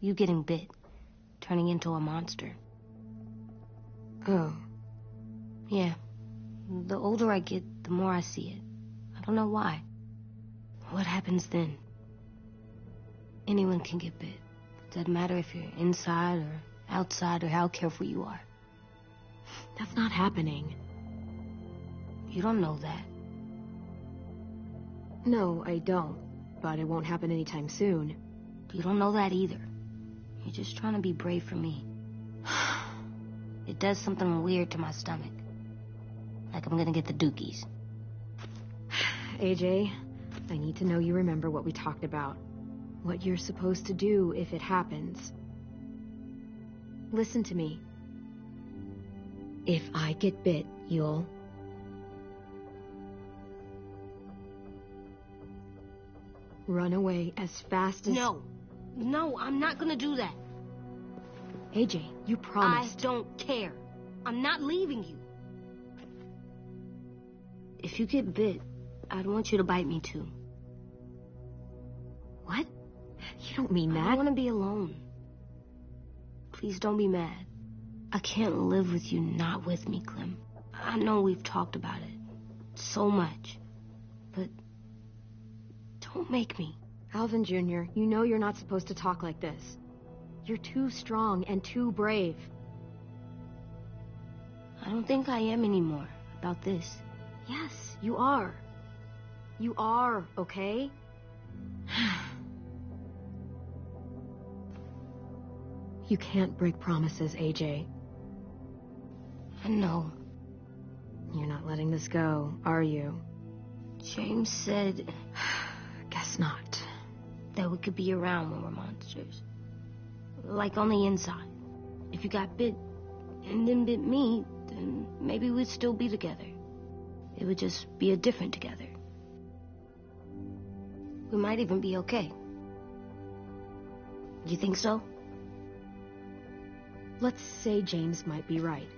[SPEAKER 4] You getting bit, turning into a monster.
[SPEAKER 1] Oh.
[SPEAKER 4] Yeah. The older I get, the more I see it. I don't know why. What happens then? Anyone can get bit. Doesn't matter if you're inside or outside or how careful you are.
[SPEAKER 1] That's not happening.
[SPEAKER 4] You don't know that.
[SPEAKER 1] No, I don't. But it won't happen anytime soon.
[SPEAKER 4] You don't know that either. You're just trying to be brave for me. It does something weird to my stomach. Like I'm gonna get the dookies.
[SPEAKER 1] AJ, I need to know you remember what we talked about. What you're supposed to do if it happens. Listen to me. If I get bit, you'll... run away as fast as...
[SPEAKER 4] No, I'm not gonna do that.
[SPEAKER 1] AJ, you promised.
[SPEAKER 4] I don't care. I'm not leaving you. If you get bit, I'd want you to bite me too.
[SPEAKER 1] What? You don't mean that.
[SPEAKER 4] I want to be alone. Please don't be mad. I can't live with you not with me, Clem. I know we've talked about it so much, but don't make me.
[SPEAKER 1] Alvin Jr., you know you're not supposed to talk like this. You're too strong and too brave.
[SPEAKER 4] I don't think I am anymore about this.
[SPEAKER 1] Yes, you are. You are, okay? You can't break promises, AJ.
[SPEAKER 4] I know.
[SPEAKER 1] You're not letting this go, are you?
[SPEAKER 4] James said
[SPEAKER 1] Guess not.
[SPEAKER 4] that we could be around when we're monsters. Like on the inside. If you got bit and then bit me, then maybe we'd still be together. It would just be a different together. We might even be okay. You think so?
[SPEAKER 1] Let's say James might be right.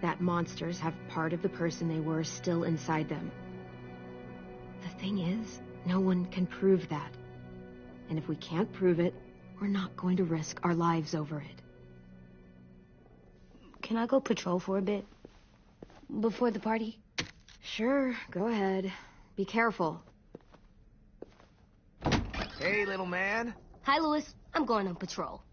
[SPEAKER 1] That monsters have part of the person they were still inside them. The thing is, no one can prove that. And if we can't prove it, we're not going to risk our lives over it.
[SPEAKER 4] Can I go patrol for a bit? Before the party?
[SPEAKER 1] Sure, go ahead. Be careful.
[SPEAKER 3] Hey, little man.
[SPEAKER 4] Hi, Louis. I'm going on patrol.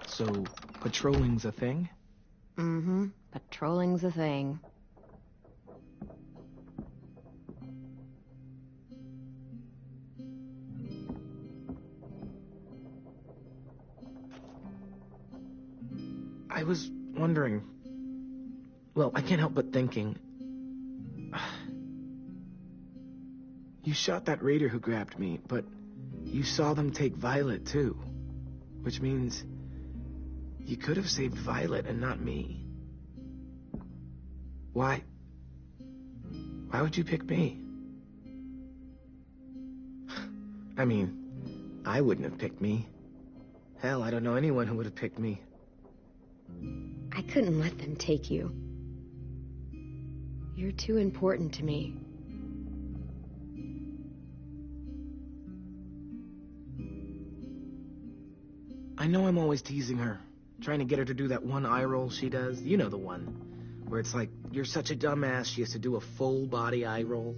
[SPEAKER 3] So, patrolling's a thing?
[SPEAKER 1] Mm-hmm. Patrolling's a thing.
[SPEAKER 3] I was wondering... Well, I can't help but thinking... You shot that raider who grabbed me, but you saw them take Violet, too. Which means... you could have saved Violet and not me. Why? Why would you pick me? I mean, I wouldn't have picked me. Hell, I don't know anyone who would have picked me.
[SPEAKER 1] I couldn't let them take you. You're too important to me.
[SPEAKER 3] I know I'm always teasing her, trying to get her to do that one eye roll she does. You know the one, where it's like, you're such a dumbass, she has to do a full body eye roll.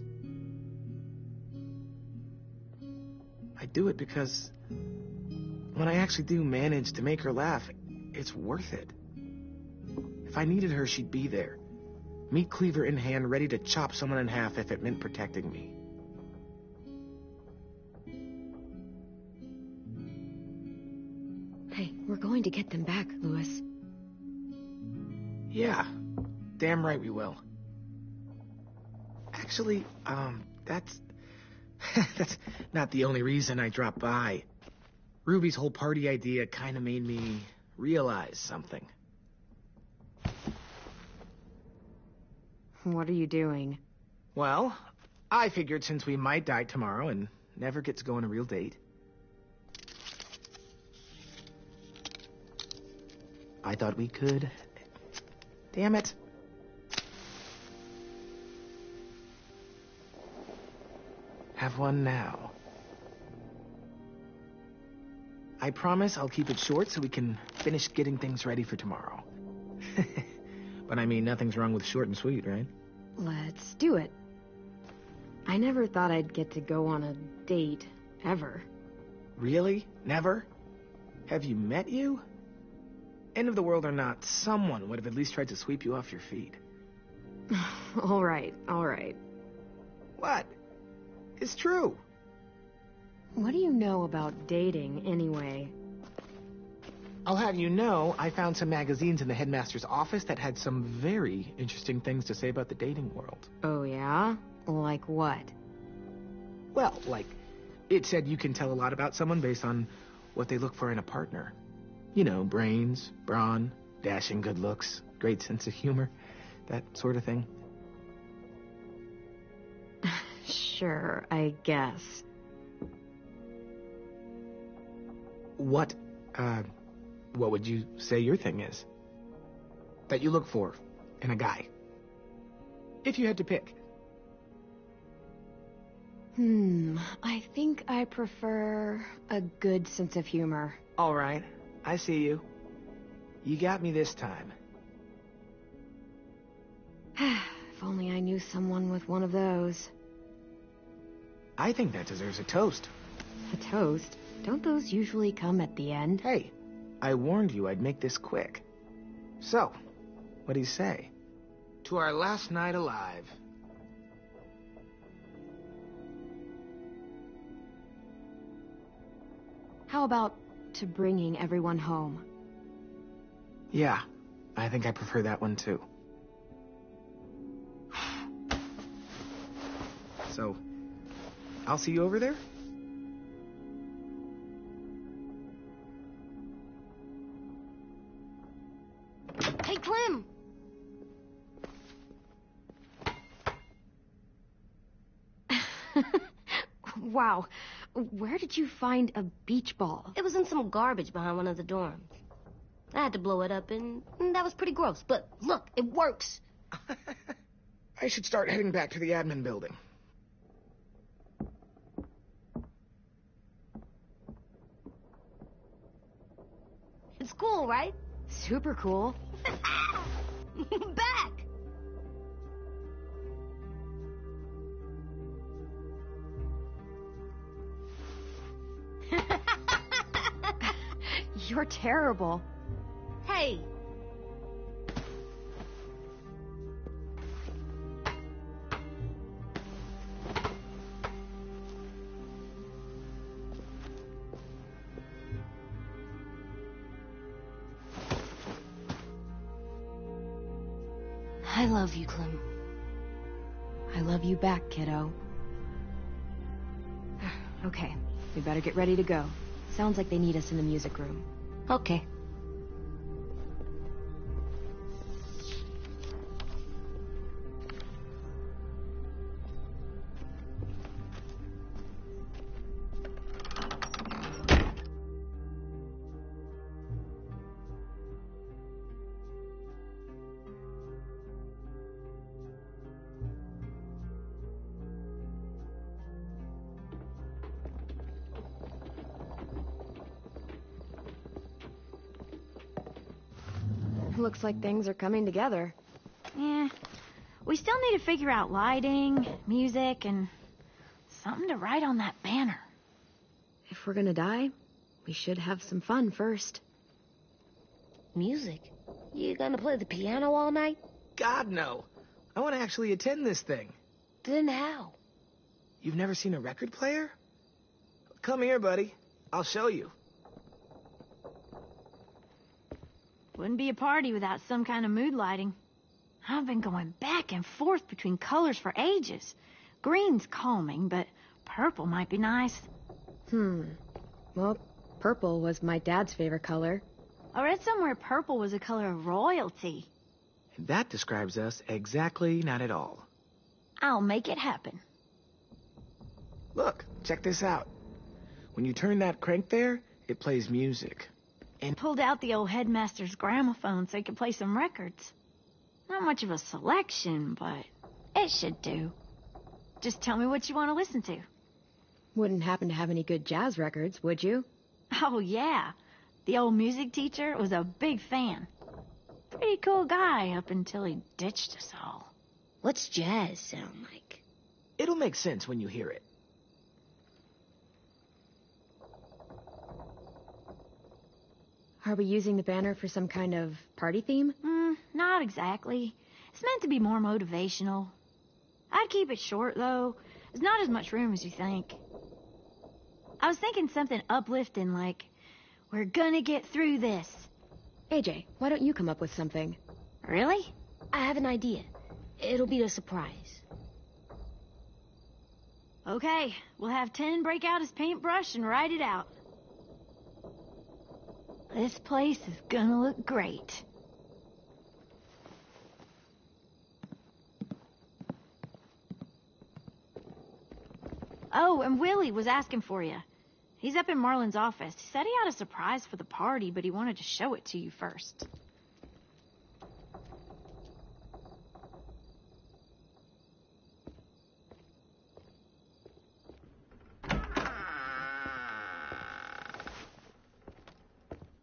[SPEAKER 3] I do it because when I actually do manage to make her laugh, it's worth it. If I needed her, she'd be there. Meat cleaver in hand, ready to chop someone in half if it meant protecting me.
[SPEAKER 1] Hey, we're going to get them back, Louis.
[SPEAKER 3] Yeah, damn right we will. Actually, that's not the only reason I dropped by. Ruby's whole party idea kind of made me realize something.
[SPEAKER 1] What are you doing?
[SPEAKER 3] Well, I figured since we might die tomorrow and never get to go on a real date, I thought we could... Damn it. Have one now. I promise I'll keep it short so we can finish getting things ready for tomorrow. But I mean, nothing's wrong with short and sweet, right?
[SPEAKER 1] Let's do it. I never thought I'd get to go on a date, ever.
[SPEAKER 3] Really? Never? Have you met you? End of the world or not, someone would have at least tried to sweep you off your feet.
[SPEAKER 1] All right, all right.
[SPEAKER 3] What? It's true.
[SPEAKER 1] What do you know about dating, anyway?
[SPEAKER 3] I'll have you know, I found some magazines in the headmaster's office that had some very interesting things to say about the dating world.
[SPEAKER 1] Oh, yeah? Like what?
[SPEAKER 3] Well, like, it said you can tell a lot about someone based on what they look for in a partner. You know, brains, brawn, dashing good looks, great sense of humor, that sort of thing.
[SPEAKER 1] Sure, I guess.
[SPEAKER 3] What would you say your thing is? That you look for in a guy? If you had to pick.
[SPEAKER 1] I think I prefer a good sense of humor.
[SPEAKER 3] All right, I see you. You got me this time.
[SPEAKER 1] If only I knew someone with one of those.
[SPEAKER 3] I think that deserves a toast.
[SPEAKER 1] A toast? Don't those usually come at the end?
[SPEAKER 3] Hey, I warned you I'd make this quick. So, what do you say? To our last night alive.
[SPEAKER 1] How about to bringing everyone home?
[SPEAKER 3] Yeah, I think I prefer that one too. So, I'll see you over there?
[SPEAKER 4] Hey, Clem!
[SPEAKER 1] Wow, where did you find a beach ball?
[SPEAKER 4] It was in some garbage behind one of the dorms. I had to blow it up, and that was pretty gross. But look, it works.
[SPEAKER 3] I should start heading back to the admin building.
[SPEAKER 4] It's cool, right?
[SPEAKER 1] Super cool.
[SPEAKER 4] Back!
[SPEAKER 1] You're terrible.
[SPEAKER 4] Hey! I love you, Clem.
[SPEAKER 1] I love you back, kiddo. Okay, we better get ready to go. Sounds like they need us in the music room.
[SPEAKER 4] Okay.
[SPEAKER 1] Looks like things are coming together.
[SPEAKER 9] Yeah. We still need to figure out lighting, music, and something to write on that banner.
[SPEAKER 1] If we're gonna die, we should have some fun first.
[SPEAKER 4] Music? You gonna play the piano all night?
[SPEAKER 3] God, no. I want to actually attend this thing.
[SPEAKER 4] Then how?
[SPEAKER 3] You've never seen a record player? Come here, buddy. I'll show you.
[SPEAKER 9] Wouldn't be a party without some kind of mood lighting. I've been going back and forth between colors for ages. Green's calming, but purple might be nice.
[SPEAKER 1] Well, purple was my dad's favorite color.
[SPEAKER 9] I read somewhere purple was a color of royalty.
[SPEAKER 3] And that describes us exactly not at all.
[SPEAKER 9] I'll make it happen.
[SPEAKER 3] Look, check this out. When you turn that crank there, it plays music.
[SPEAKER 9] And pulled out the old headmaster's gramophone so he could play some records. Not much of a selection, but it should do. Just tell me what you want to listen to.
[SPEAKER 1] Wouldn't happen to have any good jazz records, would you?
[SPEAKER 9] Oh, yeah. The old music teacher was a big fan. Pretty cool guy up until he ditched us all.
[SPEAKER 4] What's jazz sound like?
[SPEAKER 3] It'll make sense when you hear it.
[SPEAKER 1] Are we using the banner for some kind of party theme?
[SPEAKER 9] Not exactly. It's meant to be more motivational. I'd keep it short, though. There's not as much room as you think. I was thinking something uplifting like, we're gonna get through this.
[SPEAKER 1] AJ, why don't you come up with something?
[SPEAKER 9] Really?
[SPEAKER 4] I have an idea. It'll be a surprise.
[SPEAKER 9] Okay, we'll have 10 break out his paintbrush and write it out. This place is gonna look great. Oh, and Willie was asking for you. He's up in Marlon's office. He said he had a surprise for the party, but he wanted to show it to you first.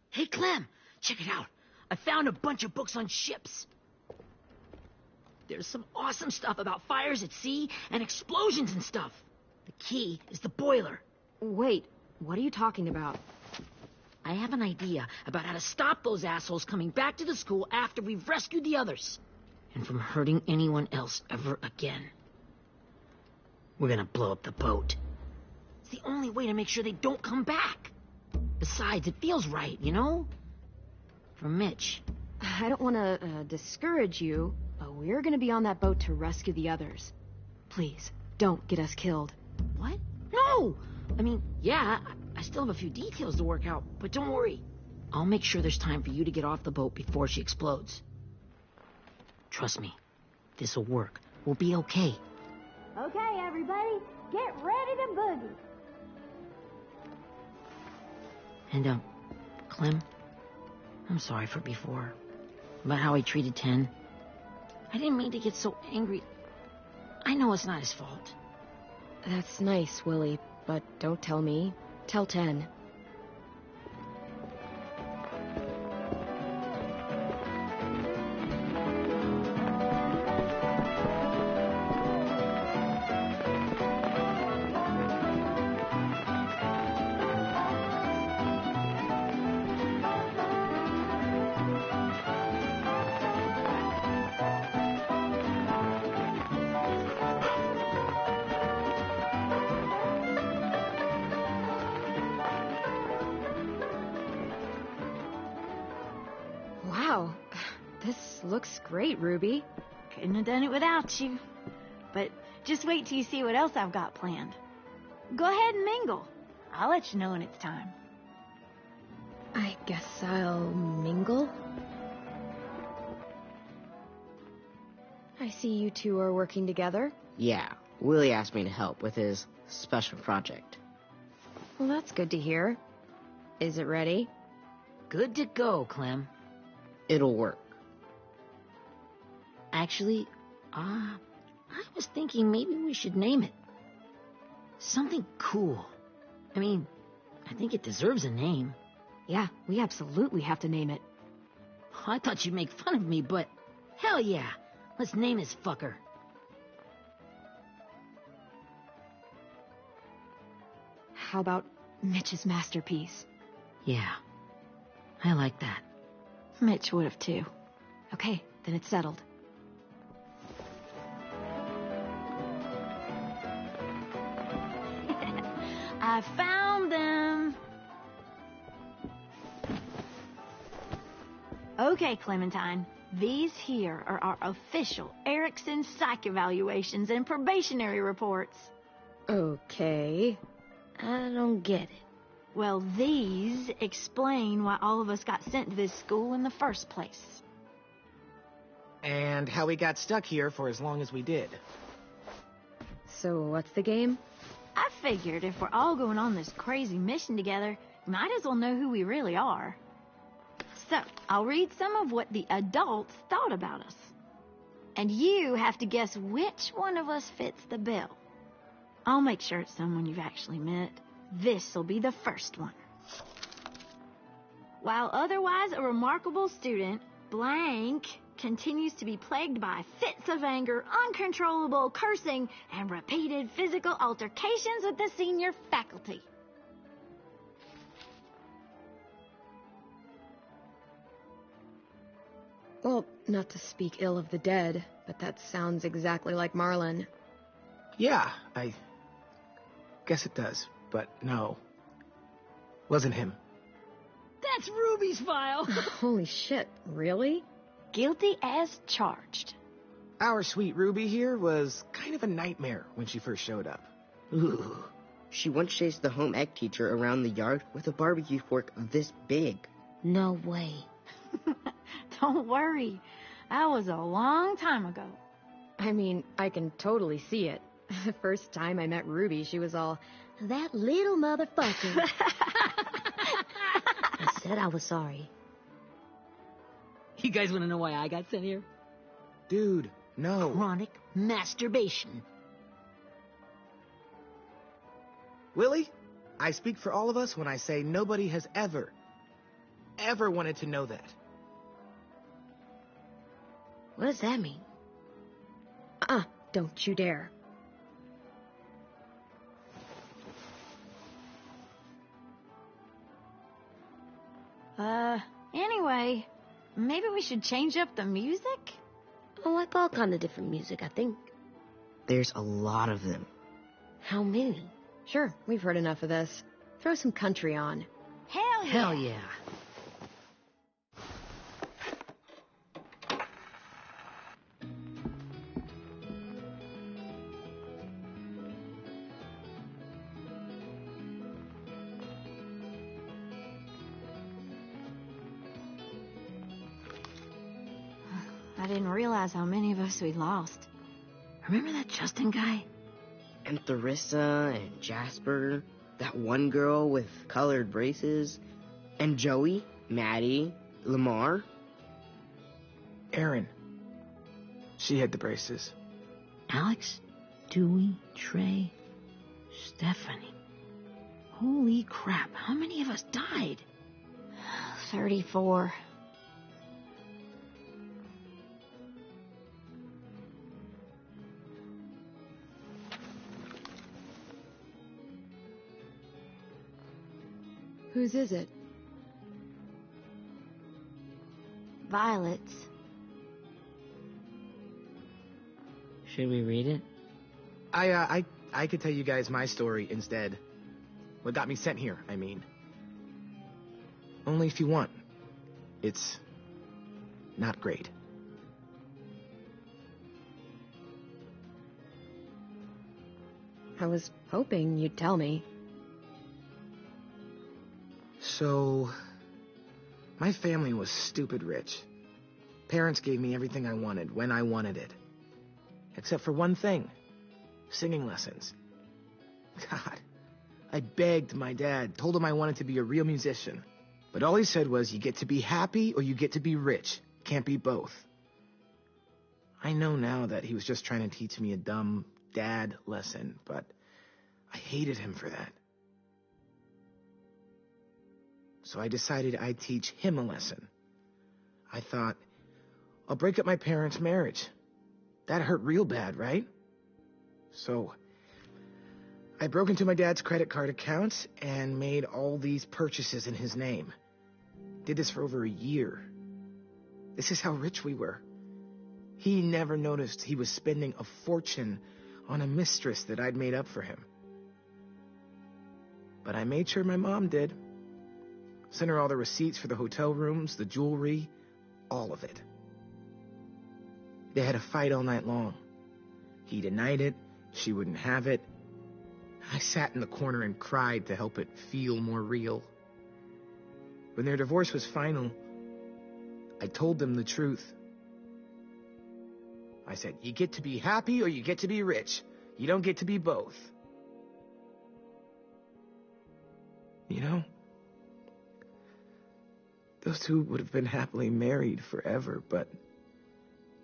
[SPEAKER 2] Hey, Clem, check it out. I found a bunch of books on ships. There's some awesome stuff about fires at sea and explosions and stuff. The key is the boiler.
[SPEAKER 1] Wait, what are you talking about?
[SPEAKER 2] I have an idea about how to stop those assholes coming back to the school after we've rescued the others. And from hurting anyone else ever again. We're gonna blow up the boat. It's the only way to make sure they don't come back. Besides, it feels right, you know? For Mitch.
[SPEAKER 1] I don't want to discourage you, but we're gonna be on that boat to rescue the others. Please, don't get us killed.
[SPEAKER 2] What? No! I mean, yeah, I still have a few details to work out, but don't worry. I'll make sure there's time for you to get off the boat before she explodes. Trust me, this'll work. We'll be okay.
[SPEAKER 9] Okay, everybody, get ready to boogie.
[SPEAKER 2] And, Clem, I'm sorry for before. About how I treated Ten. I didn't mean to get so angry. I know it's not his fault.
[SPEAKER 1] That's nice, Willie, but don't tell me. Tell 10. Wow, this looks great, Ruby.
[SPEAKER 9] Couldn't have done it without you. But just wait till you see what else I've got planned. Go ahead and mingle. I'll let you know when it's time.
[SPEAKER 1] I guess I'll mingle. I see you two are working together.
[SPEAKER 10] Yeah, Willie asked me to help with his special project.
[SPEAKER 1] Well, that's good to hear. Is it ready?
[SPEAKER 2] Good to go, Clem.
[SPEAKER 10] It'll work.
[SPEAKER 2] Actually, I was thinking maybe we should name it. Something cool. I mean, I think it deserves a name.
[SPEAKER 1] Yeah, we absolutely have to name it.
[SPEAKER 2] I thought you'd make fun of me, but hell yeah. Let's name this fucker.
[SPEAKER 1] How about Mitch's masterpiece?
[SPEAKER 2] Yeah, I like that.
[SPEAKER 9] Mitch would have too.
[SPEAKER 1] Okay, then it's settled.
[SPEAKER 9] I found them. Okay, Clementine. These here are our official Erickson psych evaluations and probationary reports.
[SPEAKER 1] Okay.
[SPEAKER 4] I don't get it.
[SPEAKER 9] Well, these explain why all of us got sent to this school in the first place.
[SPEAKER 3] And how we got stuck here for as long as we did.
[SPEAKER 1] So what's the game?
[SPEAKER 9] I figured if we're all going on this crazy mission together, we might as well know who we really are. So, I'll read some of what the adults thought about us. And you have to guess which one of us fits the bill. I'll make sure it's someone you've actually met. This'll be the first one. While otherwise a remarkable student, blank continues to be plagued by fits of anger, uncontrollable cursing, and repeated physical altercations with the senior faculty.
[SPEAKER 1] Well, not to speak ill of the dead, but that sounds exactly like Marlon.
[SPEAKER 3] Yeah, I guess it does, but no. Wasn't him.
[SPEAKER 2] That's Ruby's file.
[SPEAKER 1] Holy shit, really?
[SPEAKER 9] Guilty as charged.
[SPEAKER 3] Our sweet Ruby here was kind of a nightmare when she first showed up.
[SPEAKER 10] Ooh. She once chased the home ec teacher around the yard with a barbecue fork this big.
[SPEAKER 4] No way.
[SPEAKER 9] Don't worry. That was a long time ago.
[SPEAKER 1] I mean, I can totally see it. The first time I met Ruby, she was all, "That little motherfucker."
[SPEAKER 4] I said I was sorry.
[SPEAKER 2] You guys want to know why I got sent here?
[SPEAKER 3] Dude, no.
[SPEAKER 2] Chronic masturbation.
[SPEAKER 3] Willie, I speak for all of us when I say nobody has ever wanted to know that.
[SPEAKER 4] What does that mean?
[SPEAKER 1] Don't you dare.
[SPEAKER 9] Anyway, maybe we should change up the music?
[SPEAKER 4] I like all kind of different music, I think.
[SPEAKER 10] There's a lot of them.
[SPEAKER 4] How many?
[SPEAKER 1] Sure, we've heard enough of this. Throw some country on.
[SPEAKER 9] Hell yeah!
[SPEAKER 2] Hell yeah.
[SPEAKER 9] I didn't realize how many of us we lost. Remember that Justin guy?
[SPEAKER 10] And Theresa and Jasper, that one girl with colored braces, and Joey, Maddie, Lamar.
[SPEAKER 3] Erin. She had the braces.
[SPEAKER 2] Alex, Dewey, Trey, Stephanie. Holy crap, how many of us died?
[SPEAKER 9] 34.
[SPEAKER 1] Whose is it?
[SPEAKER 9] Violet's.
[SPEAKER 2] Should we read it?
[SPEAKER 3] I could tell you guys my story instead. What got me sent here, I mean. Only if you want. It's not great.
[SPEAKER 1] I was hoping you'd tell me.
[SPEAKER 3] So, my family was stupid rich. Parents gave me everything I wanted when I wanted it. Except for one thing. Singing lessons. God, I begged my dad, told him I wanted to be a real musician. But all he said was, you get to be happy or you get to be rich. Can't be both. I know now that he was just trying to teach me a dumb dad lesson, but I hated him for that. So I decided I'd teach him a lesson. I thought, I'll break up my parents' marriage. That hurt real bad, right? So I broke into my dad's credit card accounts and made all these purchases in his name. Did this for over a year. This is how rich we were. He never noticed he was spending a fortune on a mistress that I'd made up for him. But I made sure my mom did. Sent her all the receipts for the hotel rooms, the jewelry, all of it. They had a fight all night long. He denied it, she wouldn't have it. I sat in the corner and cried to help it feel more real. When their divorce was final, I told them the truth. I said, you get to be happy or you get to be rich. You don't get to be both. You know, those two would have been happily married forever, but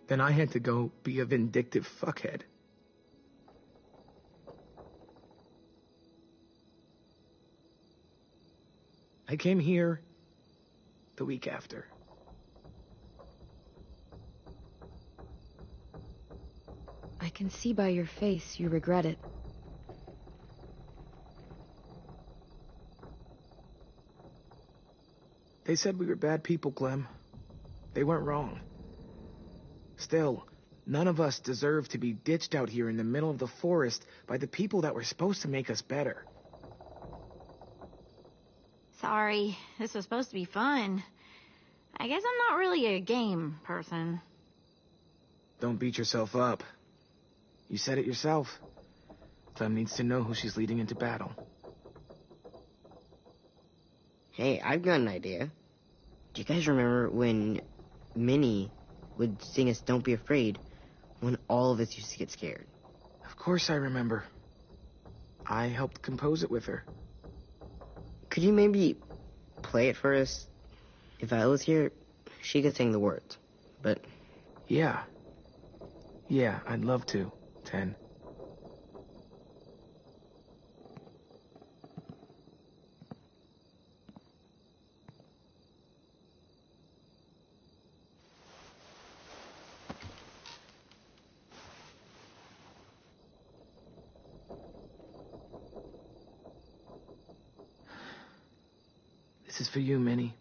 [SPEAKER 3] then I had to go be a vindictive fuckhead. I came here the week after.
[SPEAKER 1] I can see by your face you regret it.
[SPEAKER 3] They said we were bad people, Clem. They weren't wrong. Still, none of us deserve to be ditched out here in the middle of the forest by the people that were supposed to make us better.
[SPEAKER 9] Sorry, this was supposed to be fun. I guess I'm not really a game person.
[SPEAKER 3] Don't beat yourself up. You said it yourself. Clem needs to know who she's leading into battle.
[SPEAKER 10] Hey, I've got an idea. Do you guys remember when Minnie would sing us Don't Be Afraid when all of us used to get scared?
[SPEAKER 3] Of course I remember. I helped compose it with her.
[SPEAKER 10] Could you maybe play it for us? If I was here, she could sing the words, but...
[SPEAKER 3] Yeah, I'd love to, Ten. This is for you, Minnie.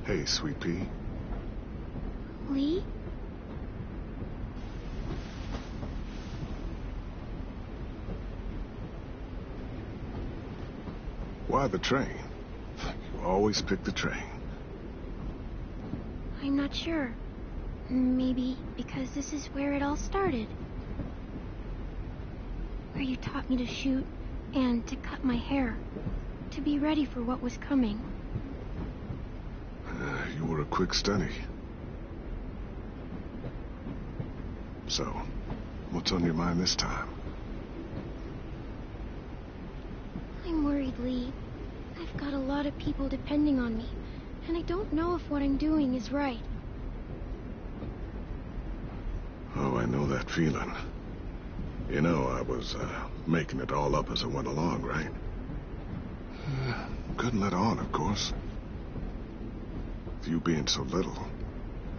[SPEAKER 11] Hey, Sweet Pea.
[SPEAKER 4] Lee?
[SPEAKER 11] Why the train? You always pick the train.
[SPEAKER 4] I'm not sure. Maybe because this is where it all started. Where you taught me to shoot and to cut my hair. To be ready for what was coming.
[SPEAKER 11] You were a quick study. So, what's on your mind this time?
[SPEAKER 4] I'm worried, Lee. I've got a lot of people depending on me, and I don't know if what I'm doing is right.
[SPEAKER 11] Oh, I know that feeling. You know, I was making it all up as I went along, right? Couldn't let on, of course. With you being so little.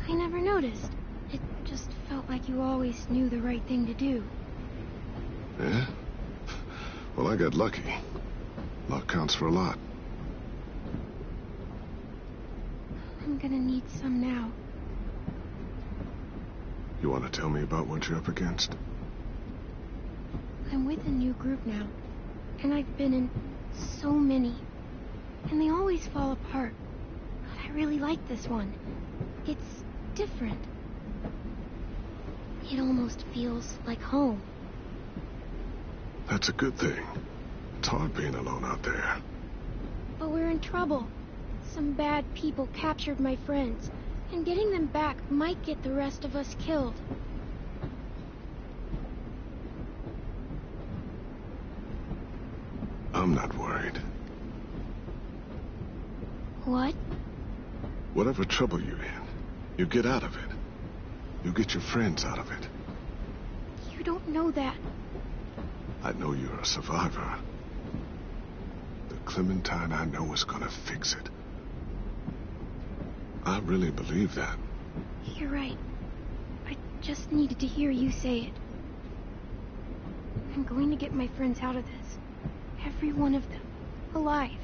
[SPEAKER 4] I never noticed. It just felt like you always knew the right thing to do.
[SPEAKER 11] Yeah? Well, I got lucky. Luck counts for a lot.
[SPEAKER 4] I'm gonna need some now.
[SPEAKER 11] You want to tell me about what you're up against?
[SPEAKER 4] I'm with a new group now, and I've been in so many, and they always fall apart. But I really like this one. It's different. It almost feels like home.
[SPEAKER 11] That's a good thing. It's hard being alone out there.
[SPEAKER 4] But we're in trouble. Some bad people captured my friends, and getting them back might get the rest of us killed.
[SPEAKER 11] I'm not worried.
[SPEAKER 4] What?
[SPEAKER 11] Whatever trouble you're in, you get out of it. You get your friends out of it.
[SPEAKER 4] You don't know that.
[SPEAKER 11] I know you're a survivor. The Clementine I know is gonna fix it. I really believe that.
[SPEAKER 4] You're right. I just needed to hear you say it. I'm going to get my friends out of this. Every one of them. Alive.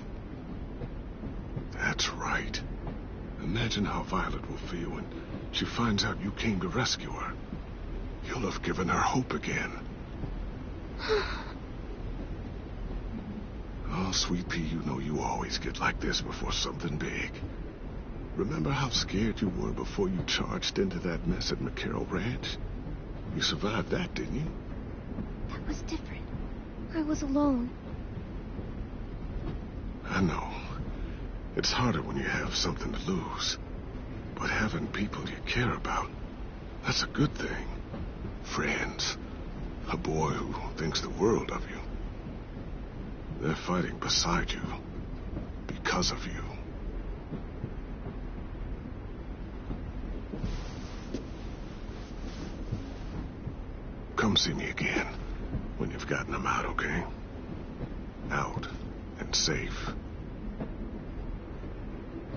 [SPEAKER 11] That's right. Imagine how Violet will feel when she finds out you came to rescue her. You'll have given her hope again. Oh, Sweet Pea, you know you always get like this before something big. Remember how scared you were before you charged into that mess at McCarroll Ranch? You survived that, didn't you?
[SPEAKER 4] That was different. I was alone.
[SPEAKER 11] I know. It's harder when you have something to lose. But having people you care about, that's a good thing. Friends. A boy who thinks the world of you. They're fighting beside you. Because of you. Come see me again. When you've gotten them out, okay? Out. And safe.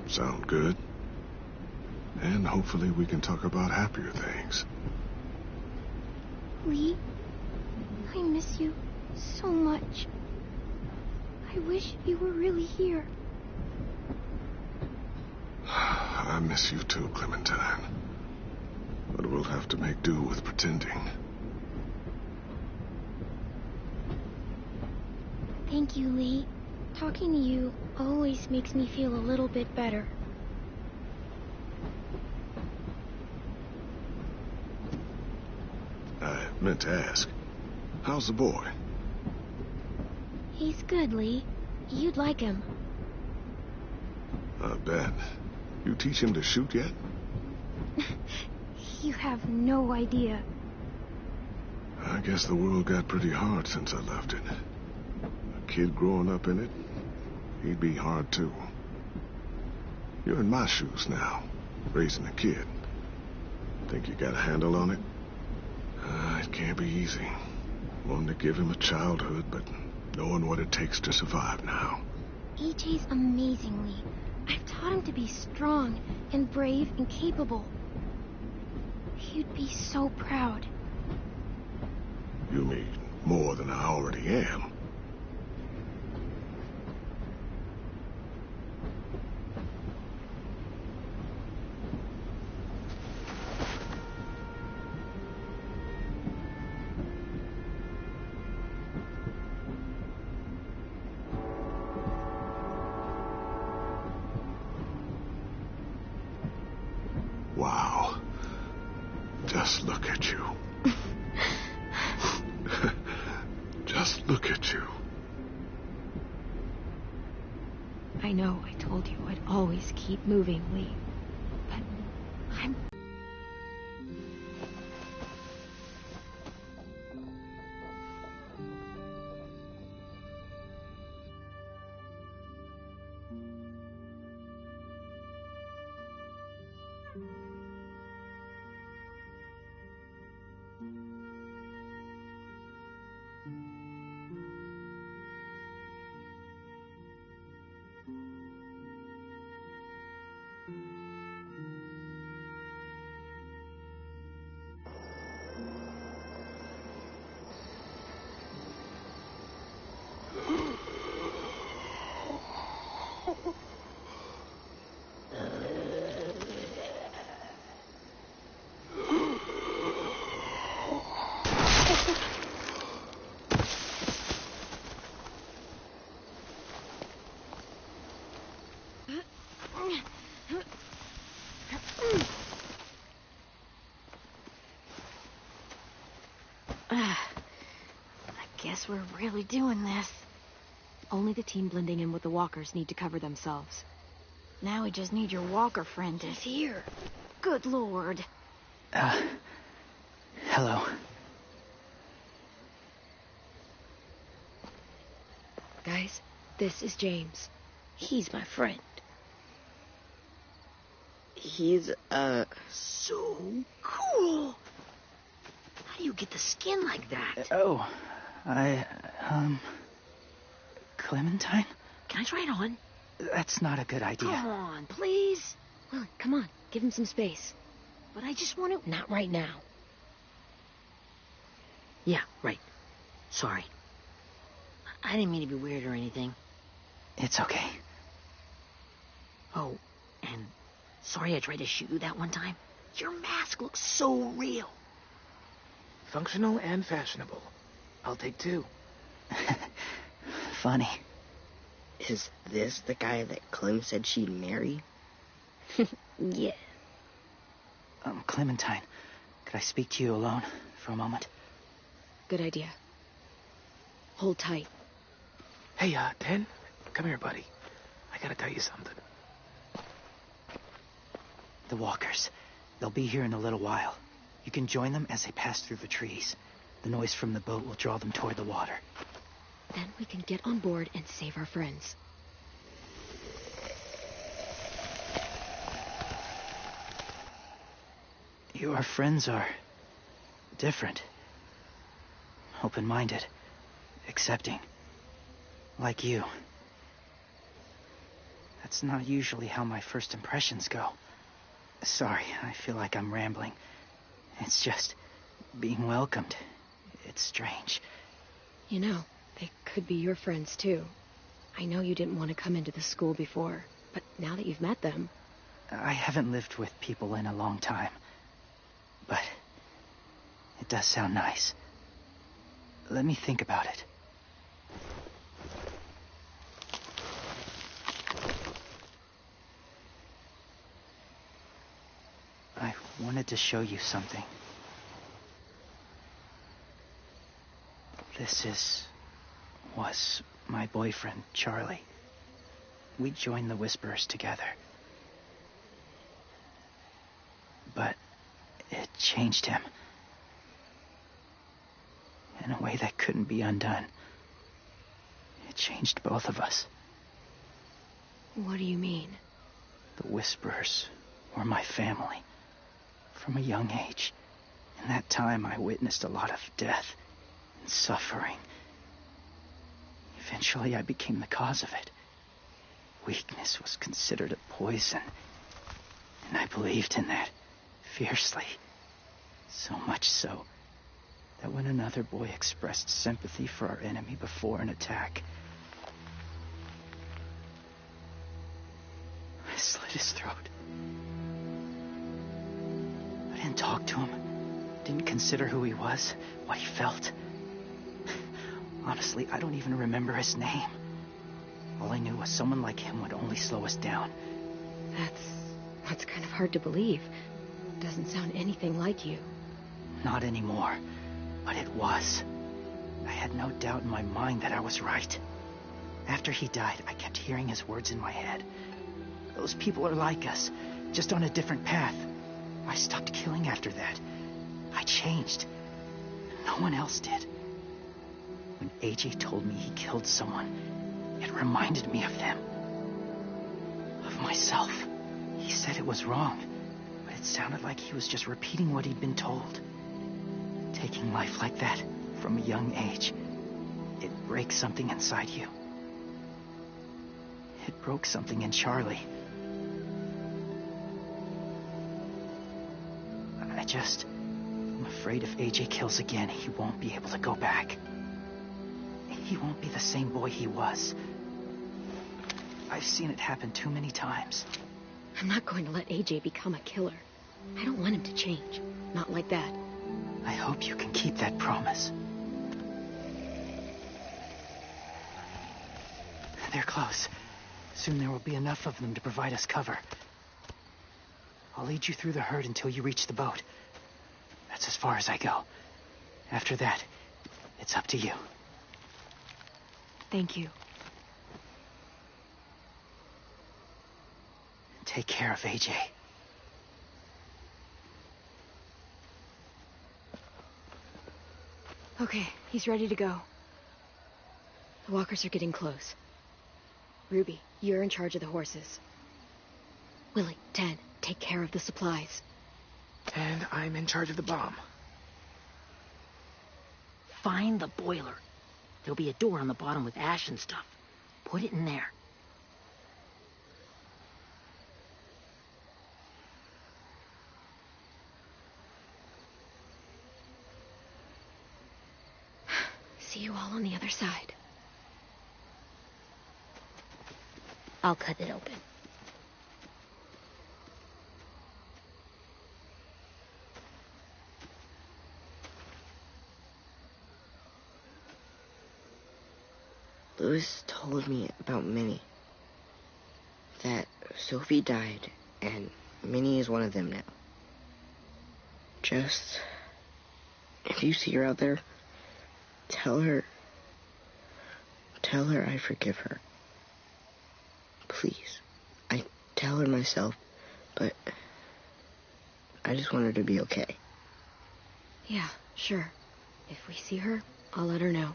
[SPEAKER 11] Sound good? And hopefully we can talk about happier things.
[SPEAKER 4] Lee, I miss you so much. I wish you were really here.
[SPEAKER 11] I miss you too, Clementine. But we'll have to make do with pretending.
[SPEAKER 4] Thank you, Lee. Talking to you always makes me feel a little bit better.
[SPEAKER 11] I meant to ask, how's the boy?
[SPEAKER 4] He's good, Lee. You'd like him.
[SPEAKER 11] I bet. You teach him to shoot yet?
[SPEAKER 4] You have no idea.
[SPEAKER 11] I guess the world got pretty hard since I left it. A kid growing up in it, he'd be hard too. You're in my shoes now, raising a kid. Think you got a handle on it? It can't be easy. Wanting to give him a childhood, but knowing what it takes to survive now.
[SPEAKER 4] EJ's amazing, Lee. I've taught him to be strong and brave and capable. He'd be so proud.
[SPEAKER 11] You mean more than I already am? Wow. Just look at you. Just look at you.
[SPEAKER 1] I know I told you I'd always keep moving, Lee. But I'm...
[SPEAKER 9] I guess we're really doing this.
[SPEAKER 1] Only the team blending in with the walkers need to cover themselves.
[SPEAKER 9] Now we just need your walker friend to...
[SPEAKER 1] He's here.
[SPEAKER 9] Good lord.
[SPEAKER 8] Hello.
[SPEAKER 1] Guys, this is James.
[SPEAKER 4] He's my friend.
[SPEAKER 10] He's,
[SPEAKER 2] So cool. How do you get the skin like that?
[SPEAKER 8] Clementine?
[SPEAKER 2] Can I try it on?
[SPEAKER 8] That's not a good idea.
[SPEAKER 2] Come on, please.
[SPEAKER 1] Well, come on, give him some space.
[SPEAKER 2] But I just want to...
[SPEAKER 1] Not right now.
[SPEAKER 2] Yeah, right. Sorry. I didn't mean to be weird or anything.
[SPEAKER 8] It's okay.
[SPEAKER 2] Oh, and sorry I tried to shoot you that one time. Your mask looks so real.
[SPEAKER 3] Functional and fashionable. I'll take 2.
[SPEAKER 8] Funny.
[SPEAKER 10] is this the guy that Clem said she'd marry?
[SPEAKER 4] Yeah.
[SPEAKER 8] Clementine, could I speak to you alone for a moment?
[SPEAKER 1] Good idea. Hold tight.
[SPEAKER 3] Hey, 10, come here, buddy. I gotta tell you something.
[SPEAKER 8] The walkers. They'll be here in a little while. You can join them as they pass through the trees. The noise from the boat will draw them toward the water.
[SPEAKER 1] Then we can get on board and save our friends.
[SPEAKER 8] Your friends are different. Open-minded. Accepting. Like you. That's not usually how my first impressions go. Sorry, I feel like I'm rambling. It's just being welcomed. It's strange.
[SPEAKER 1] You know, they could be your friends, too. I know you didn't want to come into the school before, but now that you've met them...
[SPEAKER 8] I haven't lived with people in a long time. But it does sound nice. Let me think about it. I wanted to show you something. This was my boyfriend, Charlie. We joined the Whisperers together. But it changed him. In a way that couldn't be undone. It changed both of us.
[SPEAKER 1] What do you mean?
[SPEAKER 8] The Whisperers were my family. From a young age. In that time, I witnessed a lot of death and suffering. Eventually, I became the cause of it. Weakness was considered a poison. And I believed in that fiercely. So much so that when another boy expressed sympathy for our enemy before an attack, I slit his throat. I didn't talk to him. Didn't consider who he was, what he felt. Honestly, I don't even remember his name. All I knew was someone like him would only slow us down.
[SPEAKER 1] That's kind of hard to believe. Doesn't sound anything like you.
[SPEAKER 8] Not anymore, but it was. I had no doubt in my mind that I was right. After he died, I kept hearing his words in my head. Those people are like us, just on a different path. I stopped killing after that. I changed. No one else did. When AJ told me he killed someone, it reminded me of them. Of myself. He said it was wrong, but it sounded like he was just repeating what he'd been told. Taking life like that from a young age, it breaks something inside you. It broke something in Charlie. I'm afraid if AJ kills again, he won't be able to go back. He won't be the same boy he was. I've seen it happen too many times.
[SPEAKER 1] I'm not going to let AJ become a killer. I don't want him to change. Not like that.
[SPEAKER 8] I hope you can keep that promise. They're close. Soon there will be enough of them to provide us cover. I'll lead you through the herd until you reach the boat. That's as far as I go. After that, it's up to you.
[SPEAKER 1] Thank you.
[SPEAKER 8] Take care of AJ.
[SPEAKER 1] Okay, he's ready to go. The walkers are getting close. Ruby, you're in charge of the horses. Willie, Ted, take care of the supplies.
[SPEAKER 3] And I'm in charge of the bomb.
[SPEAKER 2] Find the boiler. There'll be a door on the bottom with ash and stuff. Put it in there.
[SPEAKER 1] See you all on the other side.
[SPEAKER 4] I'll cut it open.
[SPEAKER 10] Louis told me about Minnie. That Sophie died, and Minnie is one of them now. Just, if you see her out there, tell her I forgive her. Please. I tell her myself, but I just want her to be okay.
[SPEAKER 1] Yeah, sure. If we see her, I'll let her know.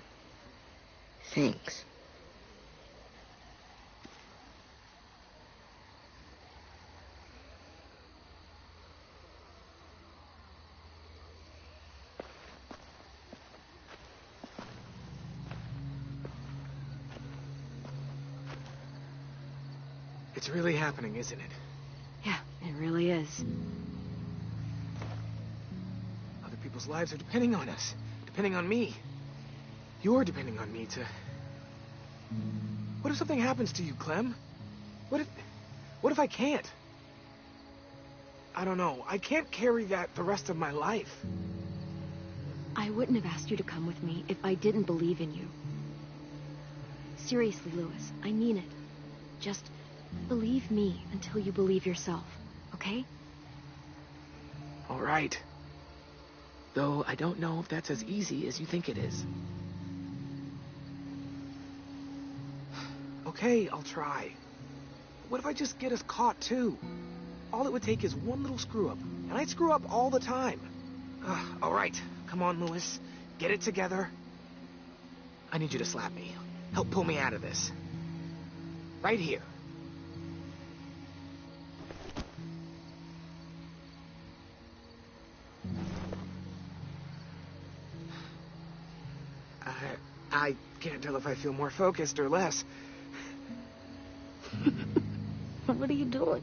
[SPEAKER 10] Thanks.
[SPEAKER 3] It's really happening, isn't it?
[SPEAKER 1] Yeah, it really is.
[SPEAKER 3] Other people's lives are depending on us. Depending on me. You're depending on me to... What if something happens to you, Clem? What if I can't? I don't know. I can't carry that the rest of my life.
[SPEAKER 1] I wouldn't have asked you to come with me if I didn't believe in you. Seriously, Louis, I mean it. Just believe me until you believe yourself, okay?
[SPEAKER 3] All right. Though I don't know if that's as easy as you think it is. Okay, I'll try. What if I just get us caught, too? All it would take is one little screw-up, and I'd screw up all the time. All right, come on, Louis. Get it together. I need you to slap me. Help pull me out of this. Right here. I can't tell if I feel more focused or less.
[SPEAKER 4] What are you doing?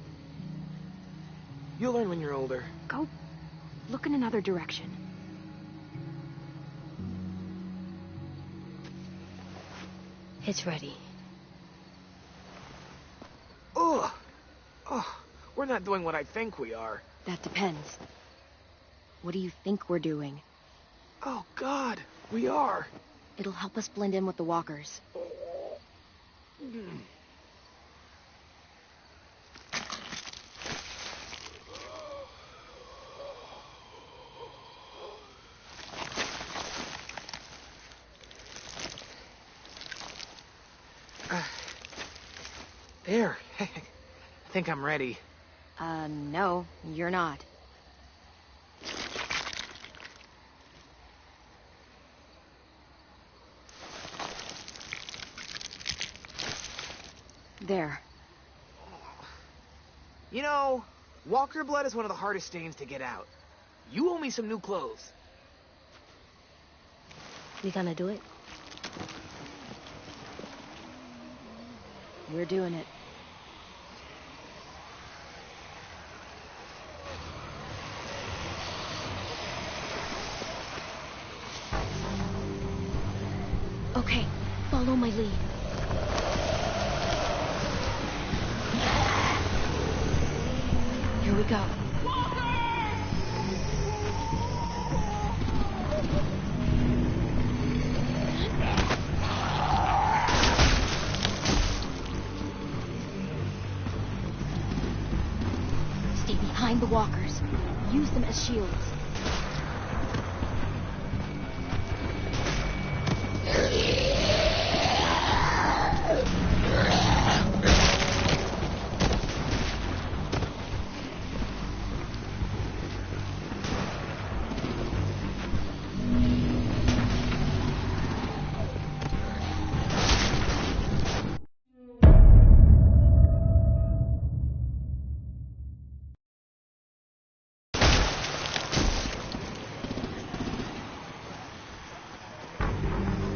[SPEAKER 3] You'll learn when you're older.
[SPEAKER 1] Go look in another direction.
[SPEAKER 4] It's ready.
[SPEAKER 3] Ugh! Oh, we're not doing what I think we are.
[SPEAKER 1] That depends. What do you think we're doing?
[SPEAKER 3] Oh, God, we are.
[SPEAKER 1] It'll help us blend in with the walkers.
[SPEAKER 3] There. I think I'm ready.
[SPEAKER 1] No, you're not. There.
[SPEAKER 3] You know, walker blood is one of the hardest stains to get out. You owe me some new clothes.
[SPEAKER 4] We gonna do it?
[SPEAKER 1] We're doing it.
[SPEAKER 4] Okay, follow my lead.
[SPEAKER 1] Here we go.
[SPEAKER 4] Stay behind the walkers. Use them as shields.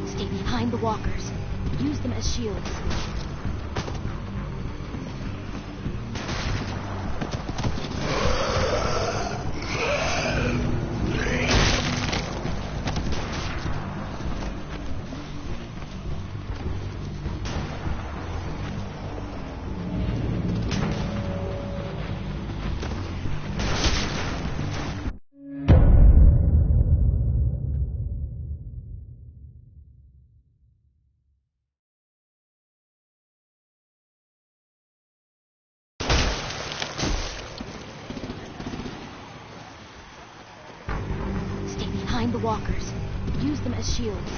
[SPEAKER 4] Stay behind the walkers. Use them as shields. Stay behind the walkers. Use them as shields.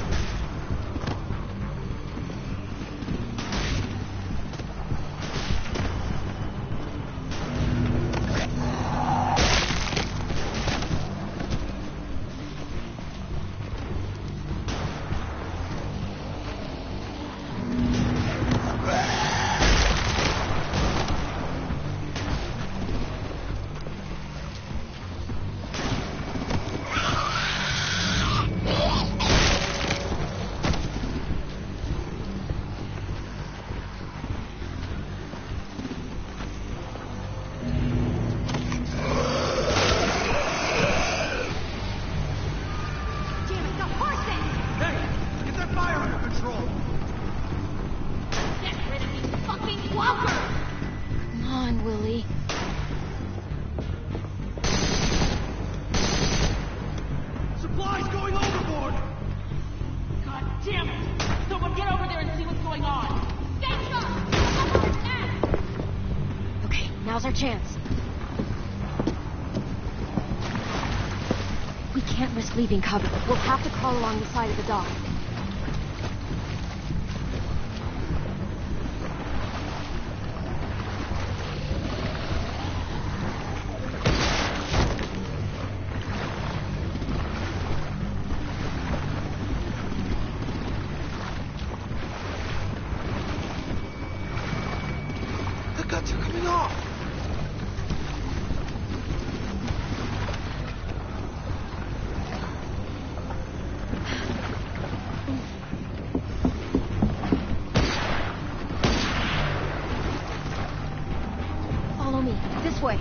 [SPEAKER 4] Come on, Willie.
[SPEAKER 2] Supplies going overboard! God damn it! Someone get over there and see what's going on!
[SPEAKER 1] Okay, now's our chance. We can't risk leaving cover. We'll have to crawl along the side of the dock.
[SPEAKER 3] The guts are coming off.
[SPEAKER 1] Follow me. This way.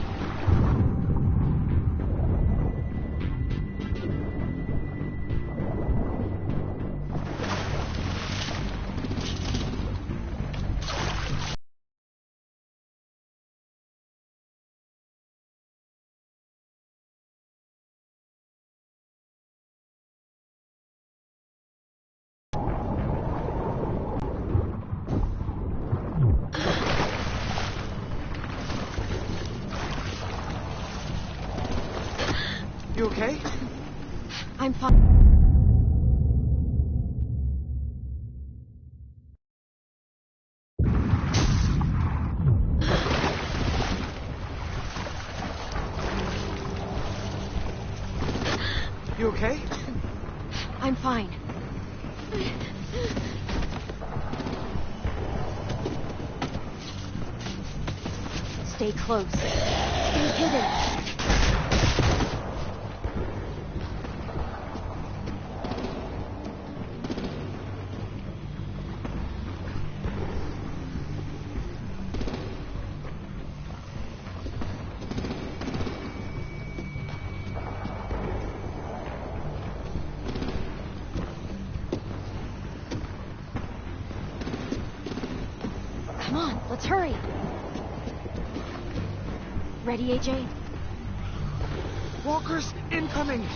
[SPEAKER 3] You okay?
[SPEAKER 1] I'm fine.
[SPEAKER 3] okay?
[SPEAKER 1] I'm fine. Stay close. Stay hidden. Come on, let's hurry. Ready, AJ?
[SPEAKER 3] Walkers incoming!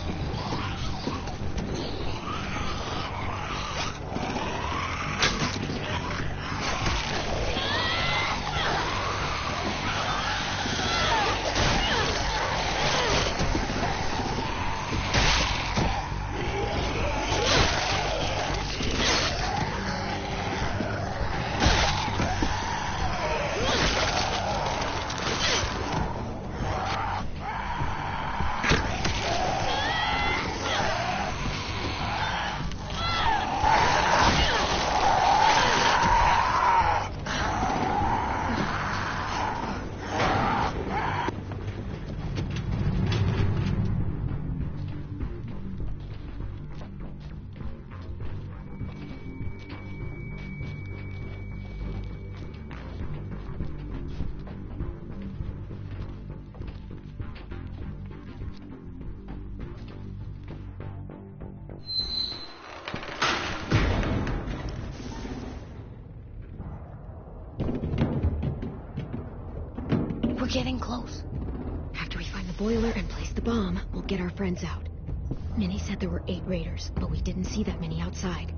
[SPEAKER 1] We're getting close. After we find the boiler and place the bomb, we'll get our friends out. Minnie said there were 8 raiders, but we didn't see that many outside.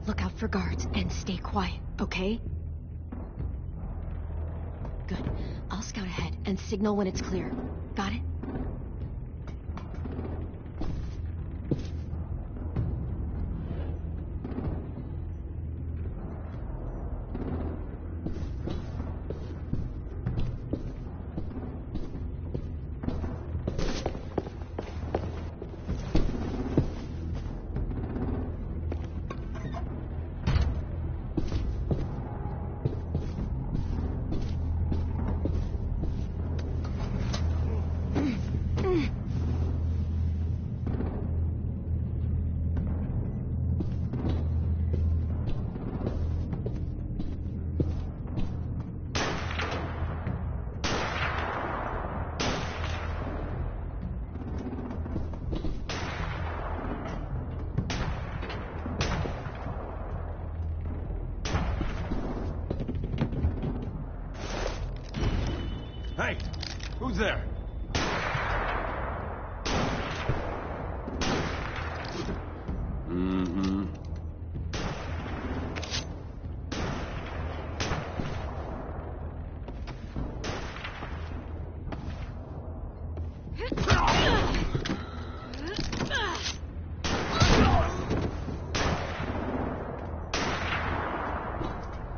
[SPEAKER 1] Look out for guards and stay quiet, okay? Good. I'll scout ahead and signal when it's clear. Got it?
[SPEAKER 6] Hey, who's there? Mm-hmm.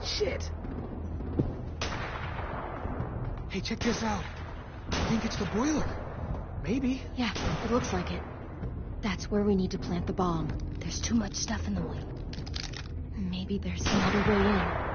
[SPEAKER 3] Shit! Hey, check this out. I think it's the boiler. Maybe.
[SPEAKER 1] Yeah, it looks like it. That's where we need to plant the bomb. There's too much stuff in the way. Maybe there's another way in.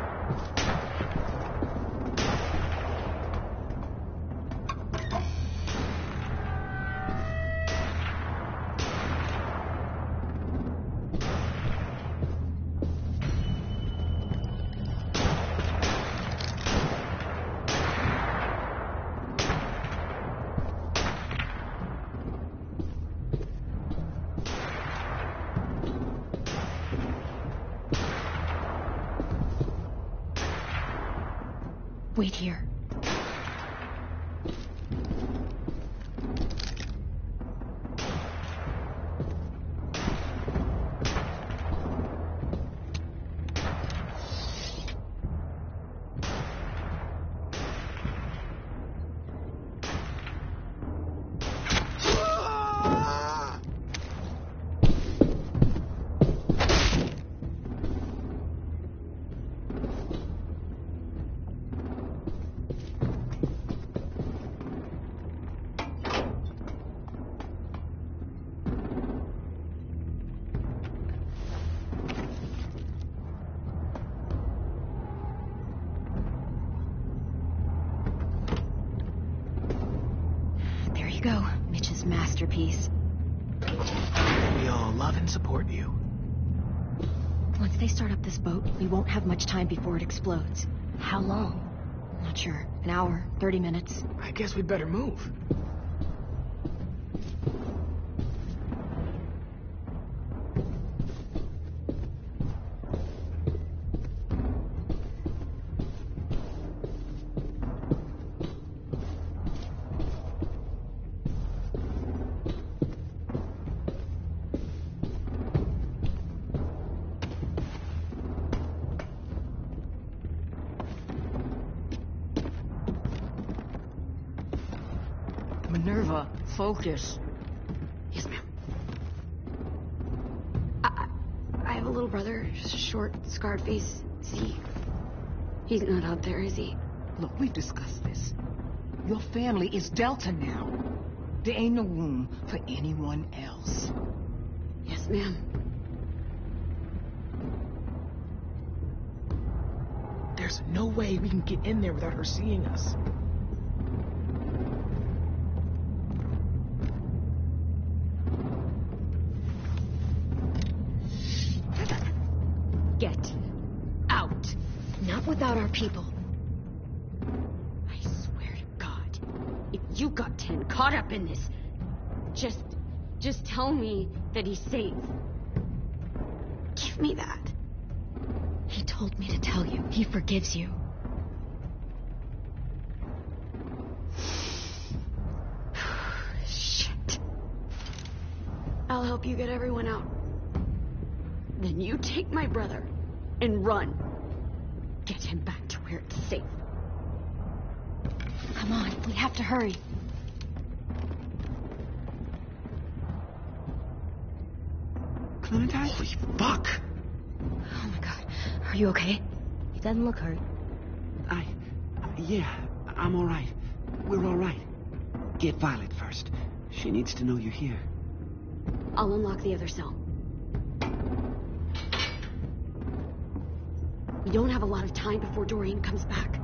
[SPEAKER 1] Wait here. masterpiece.
[SPEAKER 3] We all love and support you.
[SPEAKER 1] Once they start up this boat, we won't have much time before it explodes.
[SPEAKER 5] How long?
[SPEAKER 1] Not sure. An hour, 30 minutes.
[SPEAKER 3] I guess we'd better move.
[SPEAKER 2] Minerva, focus.
[SPEAKER 1] Yes, ma'am. I have a little brother, short, scarred face. He's not out there, is he?
[SPEAKER 2] Look, we've discussed this. Your family is Delta now. There ain't no room for anyone else.
[SPEAKER 1] Yes, ma'am.
[SPEAKER 3] There's no way we can get in there without her seeing us.
[SPEAKER 1] Get out. Not without our people.
[SPEAKER 5] I swear to God, if you got 10 caught up in this, just tell me that he's safe.
[SPEAKER 1] Give me that. He told me to tell you. He forgives you. Shit. I'll help you get everyone out. Then you take my brother and run. Get him back to where it's safe. Come on, we have to hurry.
[SPEAKER 8] Clementine?
[SPEAKER 3] Holy fuck!
[SPEAKER 1] Oh my God. Are you okay?
[SPEAKER 4] He doesn't look hurt.
[SPEAKER 12] Yeah, I'm all right. We're all right. Get Violet first. She needs to know you're here.
[SPEAKER 1] I'll unlock the other cell. We don't have a lot of time before Doreen comes back.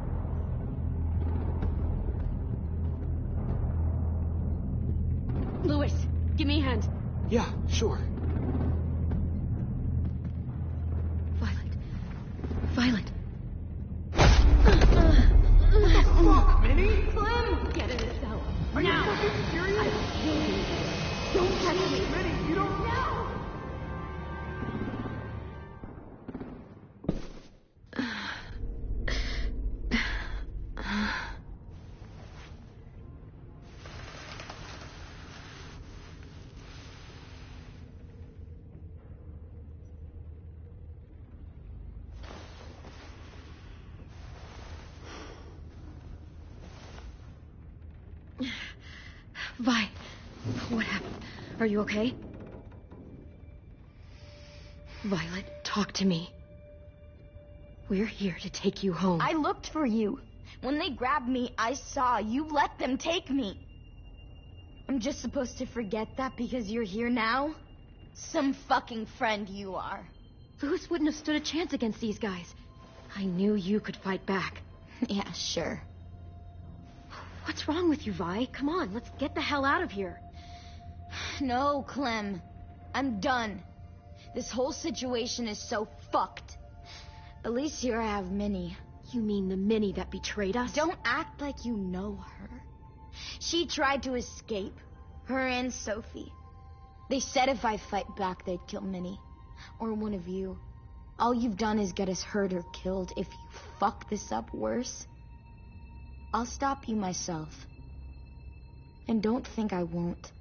[SPEAKER 1] Lewis, give me a hand.
[SPEAKER 3] Yeah, sure.
[SPEAKER 1] Violet.
[SPEAKER 3] Fuck, Minnie!
[SPEAKER 1] Clem! Get in the cell.
[SPEAKER 3] Are you fucking serious?
[SPEAKER 1] I can't do this. Don't touch me.
[SPEAKER 3] Minnie, you don't...
[SPEAKER 1] No! Vi, what happened? Are you okay? Violet, talk to me. We're here to take you home.
[SPEAKER 9] I looked for you. When they grabbed me, I saw you let them take me. I'm just supposed to forget that because you're here now? Some fucking friend you are.
[SPEAKER 1] Lewis wouldn't have stood a chance against these guys. I knew you could fight back.
[SPEAKER 9] Yeah, sure.
[SPEAKER 1] What's wrong with you, Vi? Come on, let's get the hell out of here.
[SPEAKER 9] No, Clem. I'm done. This whole situation is so fucked. At least here I have Minnie.
[SPEAKER 1] You mean the Minnie that betrayed us?
[SPEAKER 9] Don't act like you know her. She tried to escape. Her and Sophie. They said if I fight back, they'd kill Minnie. Or one of you. All you've done is get us hurt or killed. If you fuck this up worse, I'll stop you myself. And don't think I won't.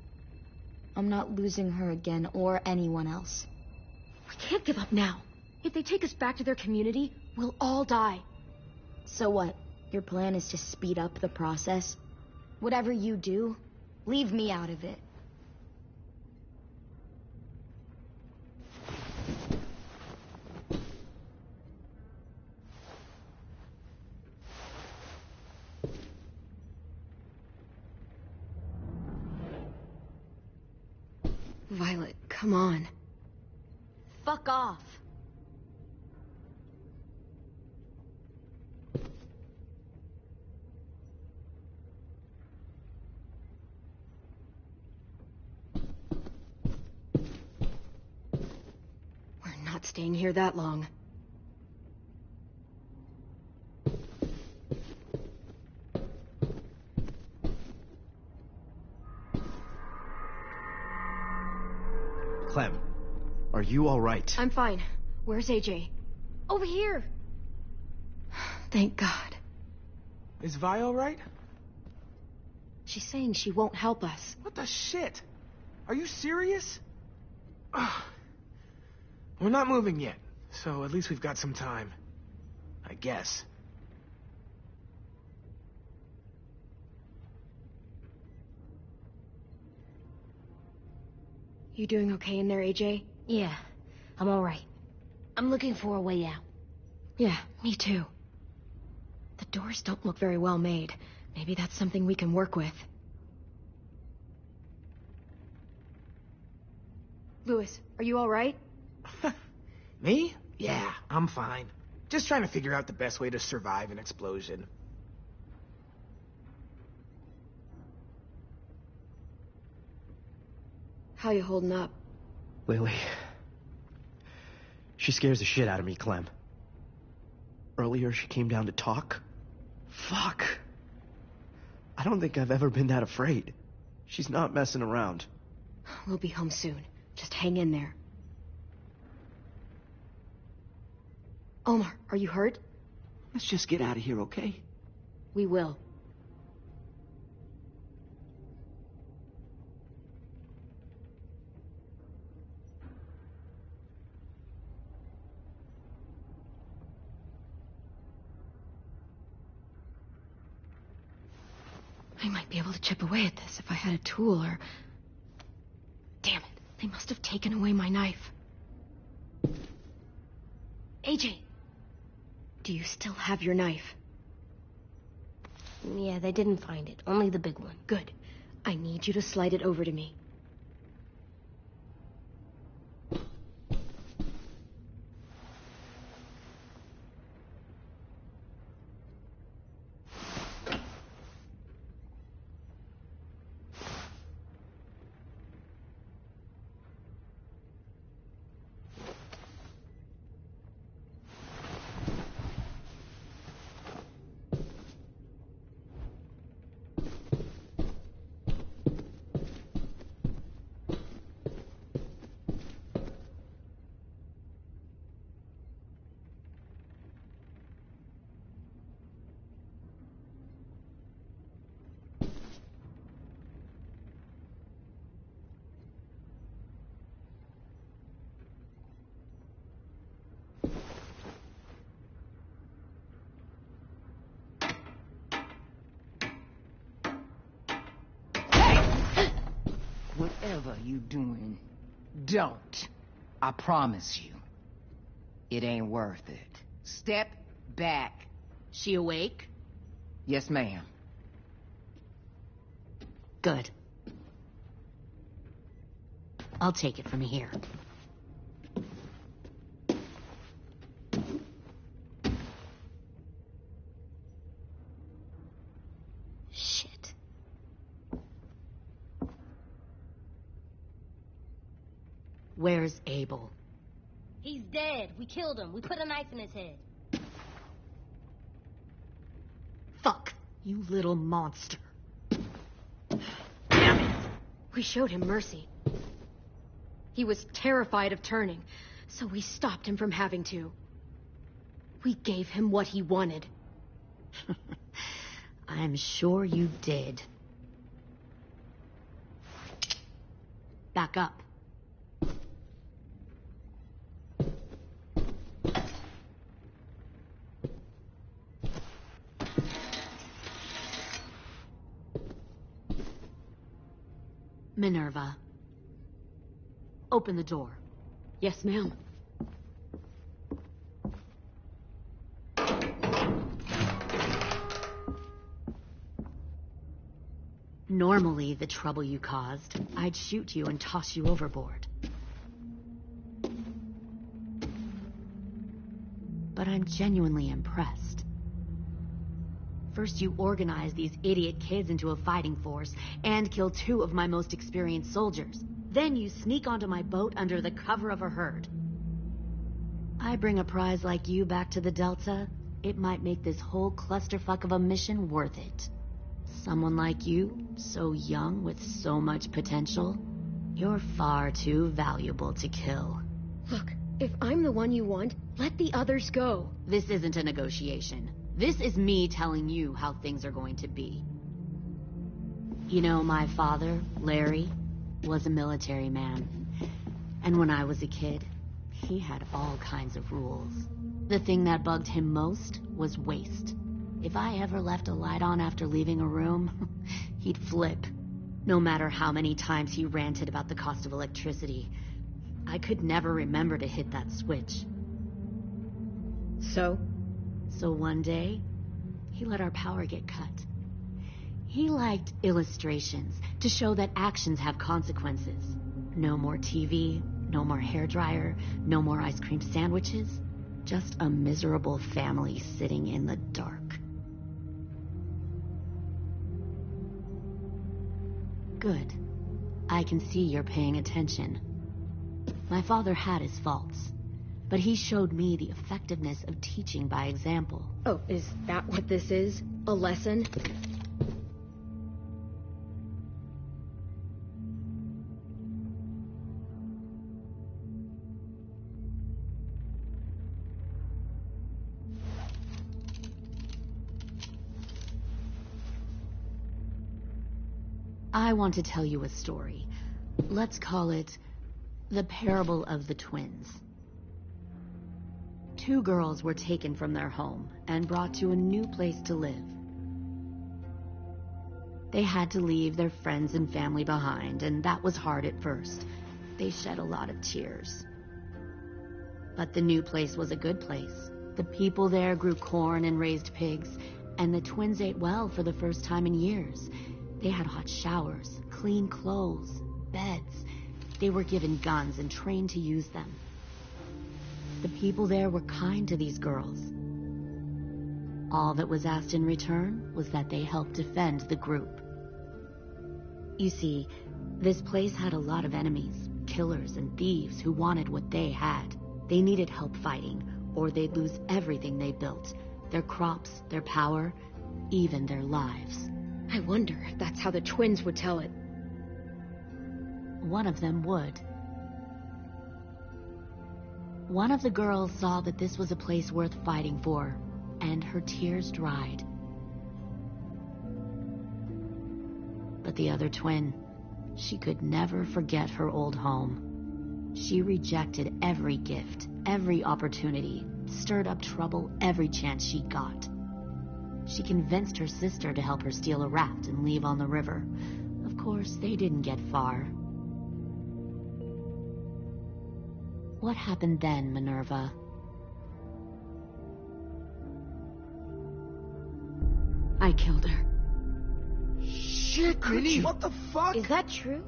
[SPEAKER 9] I'm not losing her again or anyone else.
[SPEAKER 1] We can't give up now. If they take us back to their community, we'll all die.
[SPEAKER 9] So what? Your plan is to speed up the process? Whatever you do, leave me out of it.
[SPEAKER 1] Violet, come on.
[SPEAKER 9] Fuck off.
[SPEAKER 1] staying here that long.
[SPEAKER 8] Clem, are you all right?
[SPEAKER 1] I'm fine. Where's AJ? Over here. Thank God.
[SPEAKER 3] Is Vi all right?
[SPEAKER 1] She's saying she won't help us.
[SPEAKER 3] What the shit? Are you serious? Ugh. We're not moving yet, so at least we've got some time. I guess.
[SPEAKER 1] You doing okay in there, AJ?
[SPEAKER 4] Yeah, I'm all right. I'm looking for a way out.
[SPEAKER 1] Yeah, me too. The doors don't look very well made. Maybe that's something we can work with. Louis, are you all right?
[SPEAKER 3] Me? Yeah, I'm fine. Just trying to figure out the best way to survive an explosion.
[SPEAKER 1] How you holding up?
[SPEAKER 8] Lily. She scares the shit out of me, Clem. Earlier she came down to talk. Fuck. I don't think I've ever been that afraid. She's not messing around.
[SPEAKER 1] We'll be home soon. Just hang in there. Omar, are you hurt?
[SPEAKER 12] Let's just get out of here, okay?
[SPEAKER 1] We will. I might be able to chip away at this if I had a tool or... Damn it, they must have taken away my knife. AJ, do you still have your knife?
[SPEAKER 4] Yeah, they didn't find it. Only the big one.
[SPEAKER 1] Good. I need you to slide it over to me.
[SPEAKER 2] Whatever you doing, don't. I promise you. It ain't worth it. Step back.
[SPEAKER 5] She awake?
[SPEAKER 2] Yes, ma'am.
[SPEAKER 5] Good. I'll take it from here. Shit. Where's Abel?
[SPEAKER 4] He's dead. We killed him. We put a knife in his head.
[SPEAKER 5] Fuck, you little monster.
[SPEAKER 1] Damn it! We showed him mercy. He was terrified of turning, so we stopped him from having to. We gave him what he wanted.
[SPEAKER 5] I'm sure you did. Back up. Minerva. Open the door.
[SPEAKER 1] Yes, ma'am.
[SPEAKER 5] Normally, the trouble you caused, I'd shoot you and toss you overboard. But I'm genuinely impressed. First, you organize these idiot kids into a fighting force and kill 2 of my most experienced soldiers. Then you sneak onto my boat under the cover of a herd. I bring a prize like you back to the Delta, it might make this whole clusterfuck of a mission worth it. Someone like you, so young with so much potential, you're far too valuable to kill.
[SPEAKER 1] Look, if I'm the one you want, let the others go.
[SPEAKER 5] This isn't a negotiation. This is me telling you how things are going to be. You know, my father, Larry, was a military man. And when I was a kid, he had all kinds of rules. The thing that bugged him most was waste. If I ever left a light on after leaving a room, he'd flip. No matter how many times he ranted about the cost of electricity, I could never remember to hit that switch.
[SPEAKER 1] So
[SPEAKER 5] one day, he let our power get cut. He liked illustrations to show that actions have consequences. No more TV, no more hairdryer, no more ice cream sandwiches. Just a miserable family sitting in the dark. Good. I can see you're paying attention. My father had his faults, but he showed me the effectiveness of teaching by example.
[SPEAKER 1] Oh, is that what this is? A lesson?
[SPEAKER 5] I want to tell you a story. Let's call it the Parable of the Twins. 2 girls were taken from their home and brought to a new place to live. They had to leave their friends and family behind, and that was hard at first. They shed a lot of tears. But the new place was a good place. The people there grew corn and raised pigs, and the twins ate well for the first time in years. They had hot showers, clean clothes, beds. They were given guns and trained to use them. The people there were kind to these girls. All that was asked in return was that they help defend the group. You see, this place had a lot of enemies, killers and thieves who wanted what they had. They needed help fighting, or they'd lose everything they built. Their crops, their power, even their lives.
[SPEAKER 1] I wonder if that's how the twins would tell it.
[SPEAKER 5] One of them would. One of the girls saw that this was a place worth fighting for, and her tears dried. But the other twin, she could never forget her old home. She rejected every gift, every opportunity, stirred up trouble every chance she got. She convinced her sister to help her steal a raft and leave on the river. Of course, they didn't get far. What happened then, Minerva?
[SPEAKER 9] I killed her.
[SPEAKER 3] Shit, Minnie, what the fuck?
[SPEAKER 1] Is that true?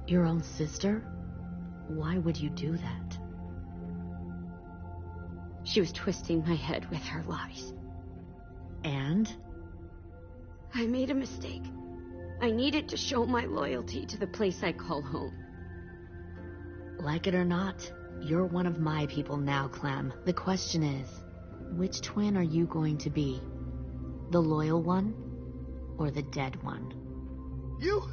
[SPEAKER 5] Your own sister? Why would you do that?
[SPEAKER 9] She was twisting my head with her lies.
[SPEAKER 5] And?
[SPEAKER 9] I made a mistake. I needed to show my loyalty to the place I call home.
[SPEAKER 5] Like it or not, you're one of my people now, Clem. The question is, which twin are you going to be? The loyal one or the dead one?
[SPEAKER 3] You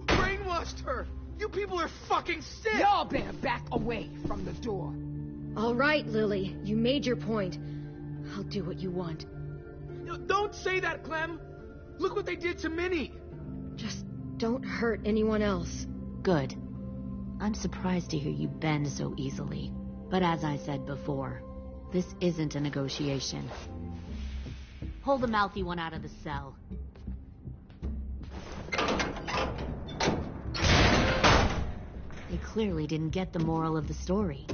[SPEAKER 3] brainwashed her! You people are fucking sick!
[SPEAKER 2] Y'all better back away from the door.
[SPEAKER 1] All right, Lily, you made your point. I'll do what you want.
[SPEAKER 3] Don't say that, Clem! Look what they did to Minnie!
[SPEAKER 1] Just don't hurt anyone else.
[SPEAKER 5] Good. I'm surprised to hear you bend so easily. But as I said before, this isn't a negotiation. Pull the mouthy one out of the cell. They clearly didn't get the moral of the story.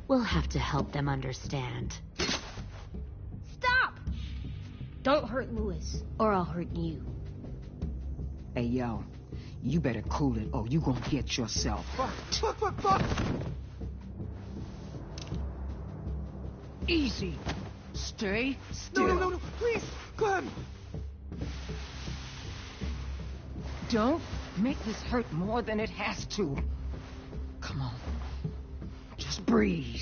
[SPEAKER 5] We'll have to help them understand.
[SPEAKER 9] Stop! Don't hurt Louis, or I'll hurt you.
[SPEAKER 2] Hey, yo. You better cool it, or you gonna get yourself.
[SPEAKER 3] Fuck!
[SPEAKER 2] Easy. Stay still.
[SPEAKER 3] No, please, Clem!
[SPEAKER 2] Don't make this hurt more than it has to. Come on. Just breathe.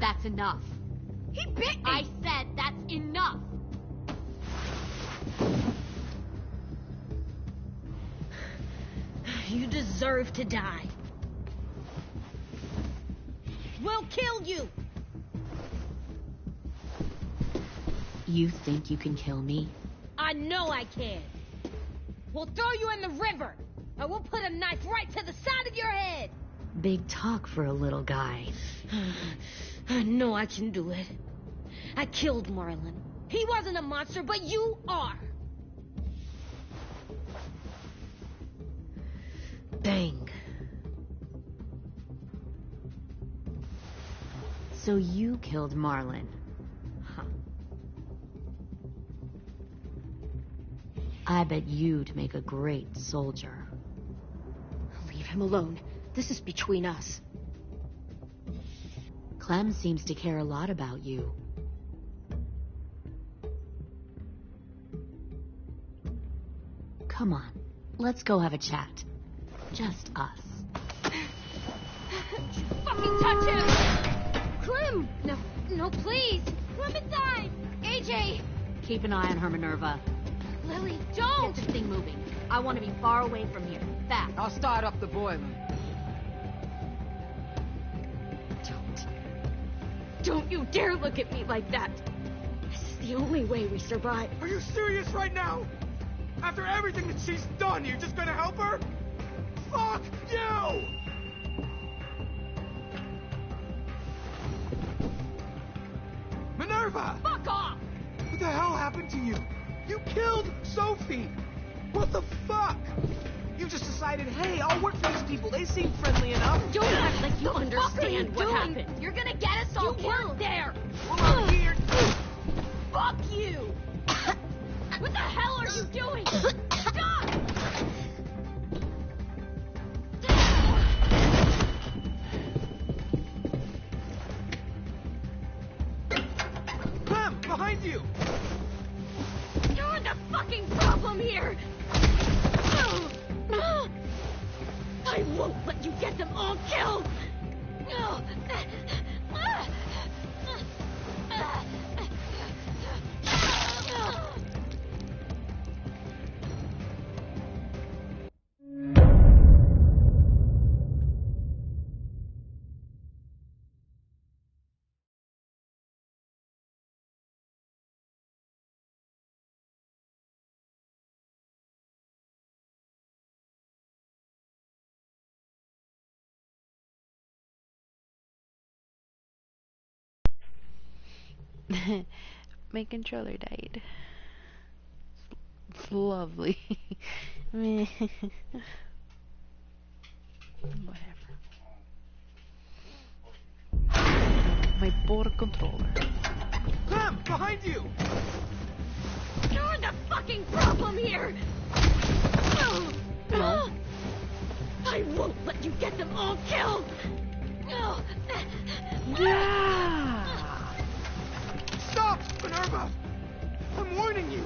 [SPEAKER 5] that's enough.
[SPEAKER 9] He bit me!
[SPEAKER 5] I said that's enough!
[SPEAKER 4] You deserve to die. We'll kill you!
[SPEAKER 5] You think you can kill me?
[SPEAKER 4] I know I can. We'll throw you in the river, and we'll put a knife right to the side of your head.
[SPEAKER 5] Big talk for a little guy.
[SPEAKER 4] I know I can do it. I killed Marlon. He wasn't a monster, but you are. Bang.
[SPEAKER 5] So you killed Marlon. Huh. I bet you'd make a great soldier.
[SPEAKER 1] Leave him alone. This is between us.
[SPEAKER 5] Clem seems to care a lot about you. Come on, let's go have a chat. Just us.
[SPEAKER 4] Fucking touch him! Clem! No, please! Clem inside! AJ!
[SPEAKER 5] Keep an eye on her, Minerva.
[SPEAKER 4] Lily, don't!
[SPEAKER 5] Get this thing moving. I want to be far away from here. Fast.
[SPEAKER 2] I'll start up the boiler.
[SPEAKER 1] Don't you dare look at me like that. This is the only way we survive.
[SPEAKER 3] Are you serious right now? After everything that she's done, you're just gonna help her? Fuck you! Minerva!
[SPEAKER 2] Fuck off!
[SPEAKER 3] What the hell happened to you? You killed Sophie! What the fuck? You just decided, hey, I'll work for these people. They seem friendly enough.
[SPEAKER 1] Don't act like you understand what
[SPEAKER 9] doing?
[SPEAKER 1] happened.
[SPEAKER 9] You're gonna get us all
[SPEAKER 1] You weren't
[SPEAKER 9] killed.
[SPEAKER 1] there.
[SPEAKER 3] Well, I'm here.
[SPEAKER 9] Fuck you! What the hell are you doing? Stop!
[SPEAKER 3] Clem, behind you!
[SPEAKER 1] You're the fucking problem here. I won't let you get them all killed.
[SPEAKER 13] My controller died. It's lovely. Whatever. My poor controller.
[SPEAKER 3] Clem, behind you!
[SPEAKER 1] You're the fucking problem here.
[SPEAKER 13] No.
[SPEAKER 1] I won't let you get them all killed.
[SPEAKER 13] Yeah.
[SPEAKER 3] Stop, Minerva! I'm warning you!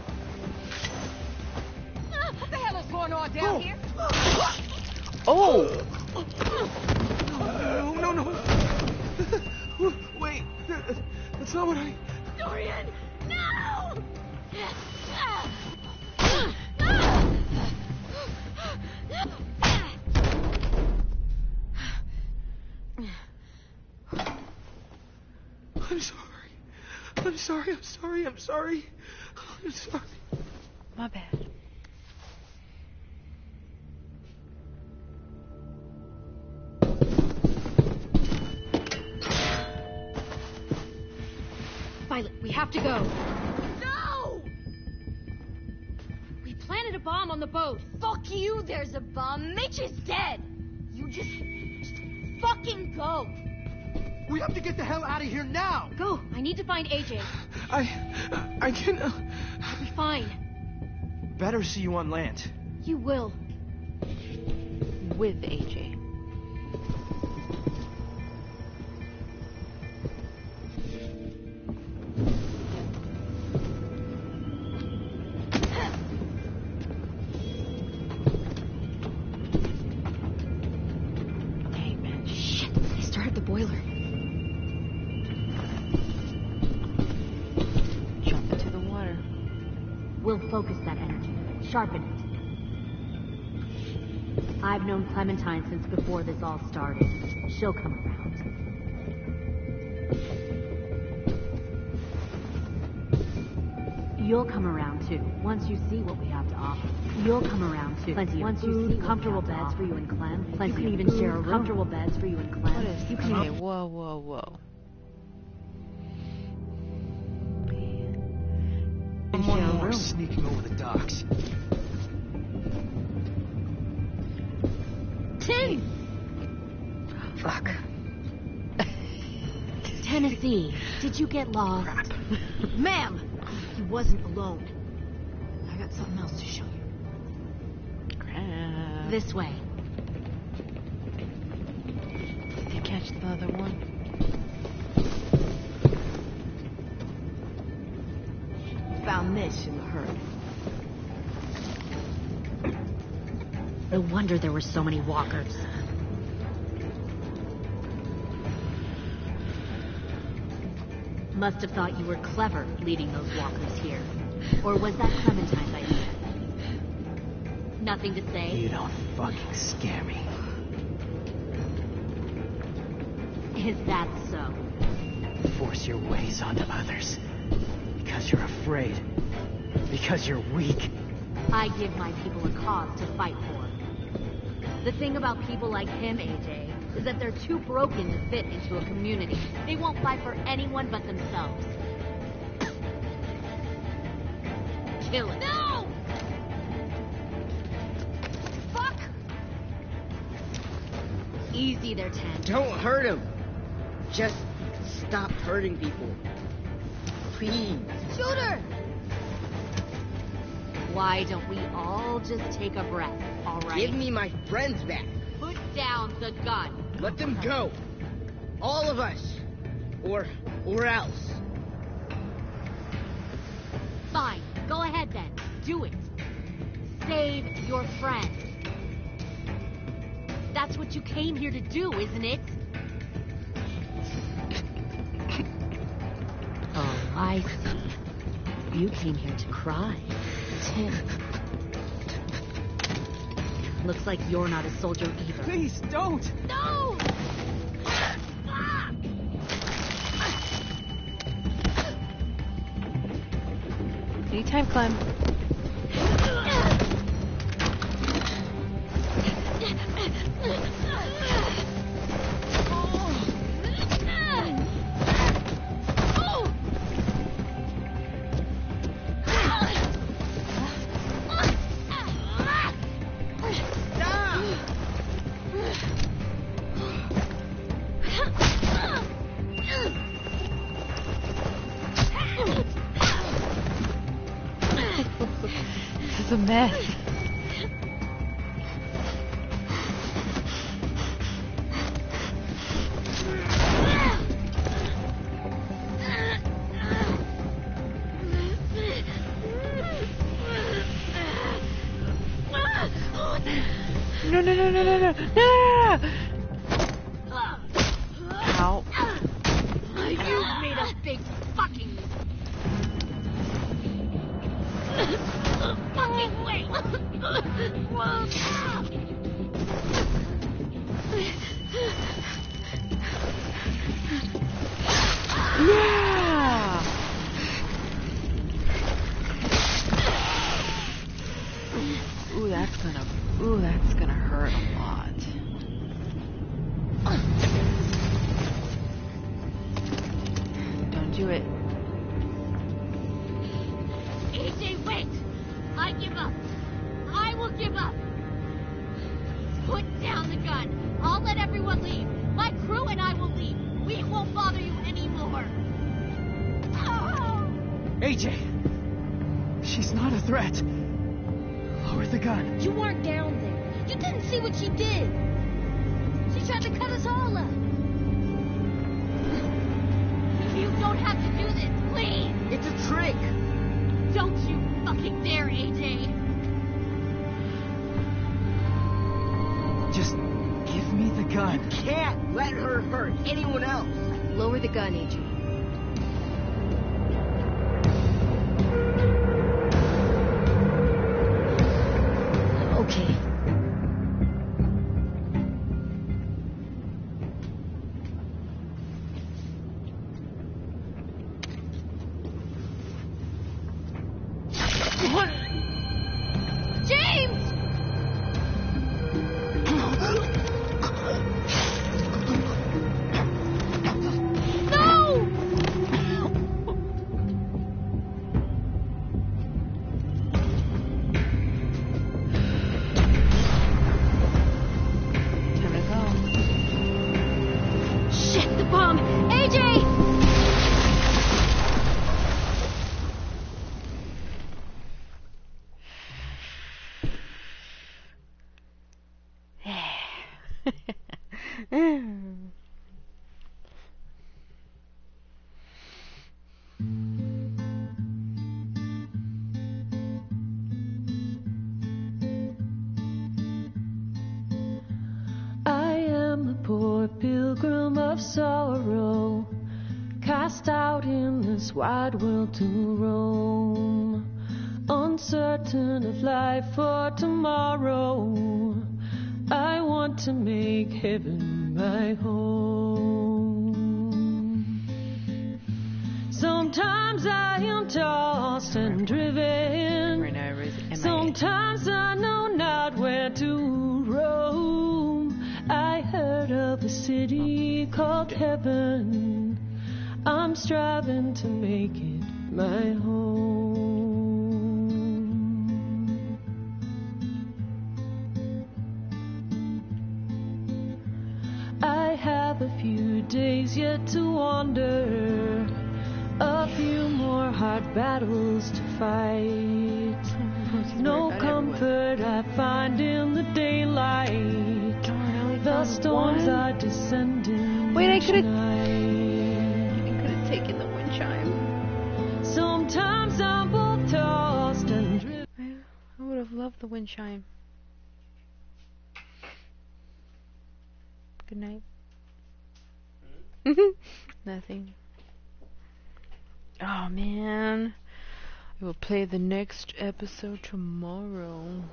[SPEAKER 2] What the hell is going on down here?
[SPEAKER 13] Oh!
[SPEAKER 3] No. Wait, that's not what I...
[SPEAKER 1] Dorian, no! I'm sorry.
[SPEAKER 13] My bad.
[SPEAKER 1] Violet, we have to go.
[SPEAKER 4] No!
[SPEAKER 1] We planted a bomb on the boat.
[SPEAKER 4] Fuck you, there's a bomb. Mitch is dead. You just fucking go.
[SPEAKER 3] We have to get the hell out of here now!
[SPEAKER 1] Go. I need to find AJ.
[SPEAKER 3] I can't...
[SPEAKER 1] I'll be fine.
[SPEAKER 3] Better see you on land.
[SPEAKER 1] You will.
[SPEAKER 13] With AJ.
[SPEAKER 1] Hey, man, shit. They started the boiler.
[SPEAKER 5] focus that energy. Sharpen it. I've known Clementine since before this all started. She'll come around. You'll come around too, once you see what we have to offer. You'll come around too. Plenty of food, comfortable beds for you and Clem. Plenty you can even share a room. Comfortable beds for you and Clem.
[SPEAKER 13] What is... Okay, whoa, whoa, whoa.
[SPEAKER 3] And one more sneaking over the docks.
[SPEAKER 5] Tim!
[SPEAKER 1] Fuck.
[SPEAKER 5] Tennessee, did you get lost?
[SPEAKER 3] Crap.
[SPEAKER 5] Ma'am! He wasn't alone. I got something else to show you.
[SPEAKER 13] Crap.
[SPEAKER 5] This way.
[SPEAKER 13] Did you catch the other one?
[SPEAKER 1] Found this in the herd.
[SPEAKER 5] No wonder there were so many walkers. Must have thought you were clever leading those walkers here. Or was that Clementine's idea? Nothing to say?
[SPEAKER 8] You don't fucking scare me.
[SPEAKER 5] Is that so?
[SPEAKER 8] Force your ways onto others. Because you're afraid. Because you're weak.
[SPEAKER 5] I give my people a cause to fight for. The thing about people like him, AJ, is that they're too broken to fit into a community. They won't fight for anyone but themselves. Kill it. No! Fuck! Easy there, Ten.
[SPEAKER 10] Don't hurt him. Just stop hurting people. Please.
[SPEAKER 5] Shoot her! Why don't we all just take a breath, all right?
[SPEAKER 10] Give me my friends back.
[SPEAKER 5] Put down the gun.
[SPEAKER 10] Let them go. All of us. Or else.
[SPEAKER 5] Fine. Go ahead then. Do it. Save your friend. That's what you came here to do, isn't it? Oh, I see. You came here to cry. Tim. Looks like you're not a soldier either.
[SPEAKER 8] Please, don't!
[SPEAKER 5] No!
[SPEAKER 13] Anytime, Clem. This is a mess. No, no, no, no, no, no, no! Ow.
[SPEAKER 5] You made a big fucking... fucking wait!
[SPEAKER 13] Yeah! Ooh, that's gonna hurt a lot. Don't do it.
[SPEAKER 5] AJ, wait! I give up. I will give up. Put down the gun. I'll let everyone leave. My crew and I will leave. We won't bother you anymore. Oh!
[SPEAKER 8] AJ! She's not a threat. Lower the gun.
[SPEAKER 4] You weren't down there. You didn't see what she did. She tried to cut us all up.
[SPEAKER 5] You don't have to do this, please!
[SPEAKER 10] It's a trick.
[SPEAKER 5] Don't you fucking dare, AJ!
[SPEAKER 8] Just give me the gun.
[SPEAKER 10] Can't let her hurt anyone else.
[SPEAKER 1] Lower the gun, AJ.
[SPEAKER 9] James! No!
[SPEAKER 13] Time to go.
[SPEAKER 9] Shit, the bomb! AJ!
[SPEAKER 7] I am a poor pilgrim of sorrow, cast out in this wide world to roam, uncertain of life for tomorrow. I want to make heaven my home. Sometimes I am tossed and driven.
[SPEAKER 13] Right now, everybody's MIA.
[SPEAKER 7] Sometimes I know not where to roam. I heard of a city called heaven. I'm striving to make it my home. I have a few days yet to wander, a few more hard battles to fight. No comfort I find in the daylight. The storms are descending.
[SPEAKER 13] Wait, I could
[SPEAKER 7] have
[SPEAKER 13] taken the wind chime.
[SPEAKER 7] Sometimes I'm both tossed and driven.
[SPEAKER 13] I would have loved the wind chime. Good night. Nothing. Oh man. I will play the next episode tomorrow.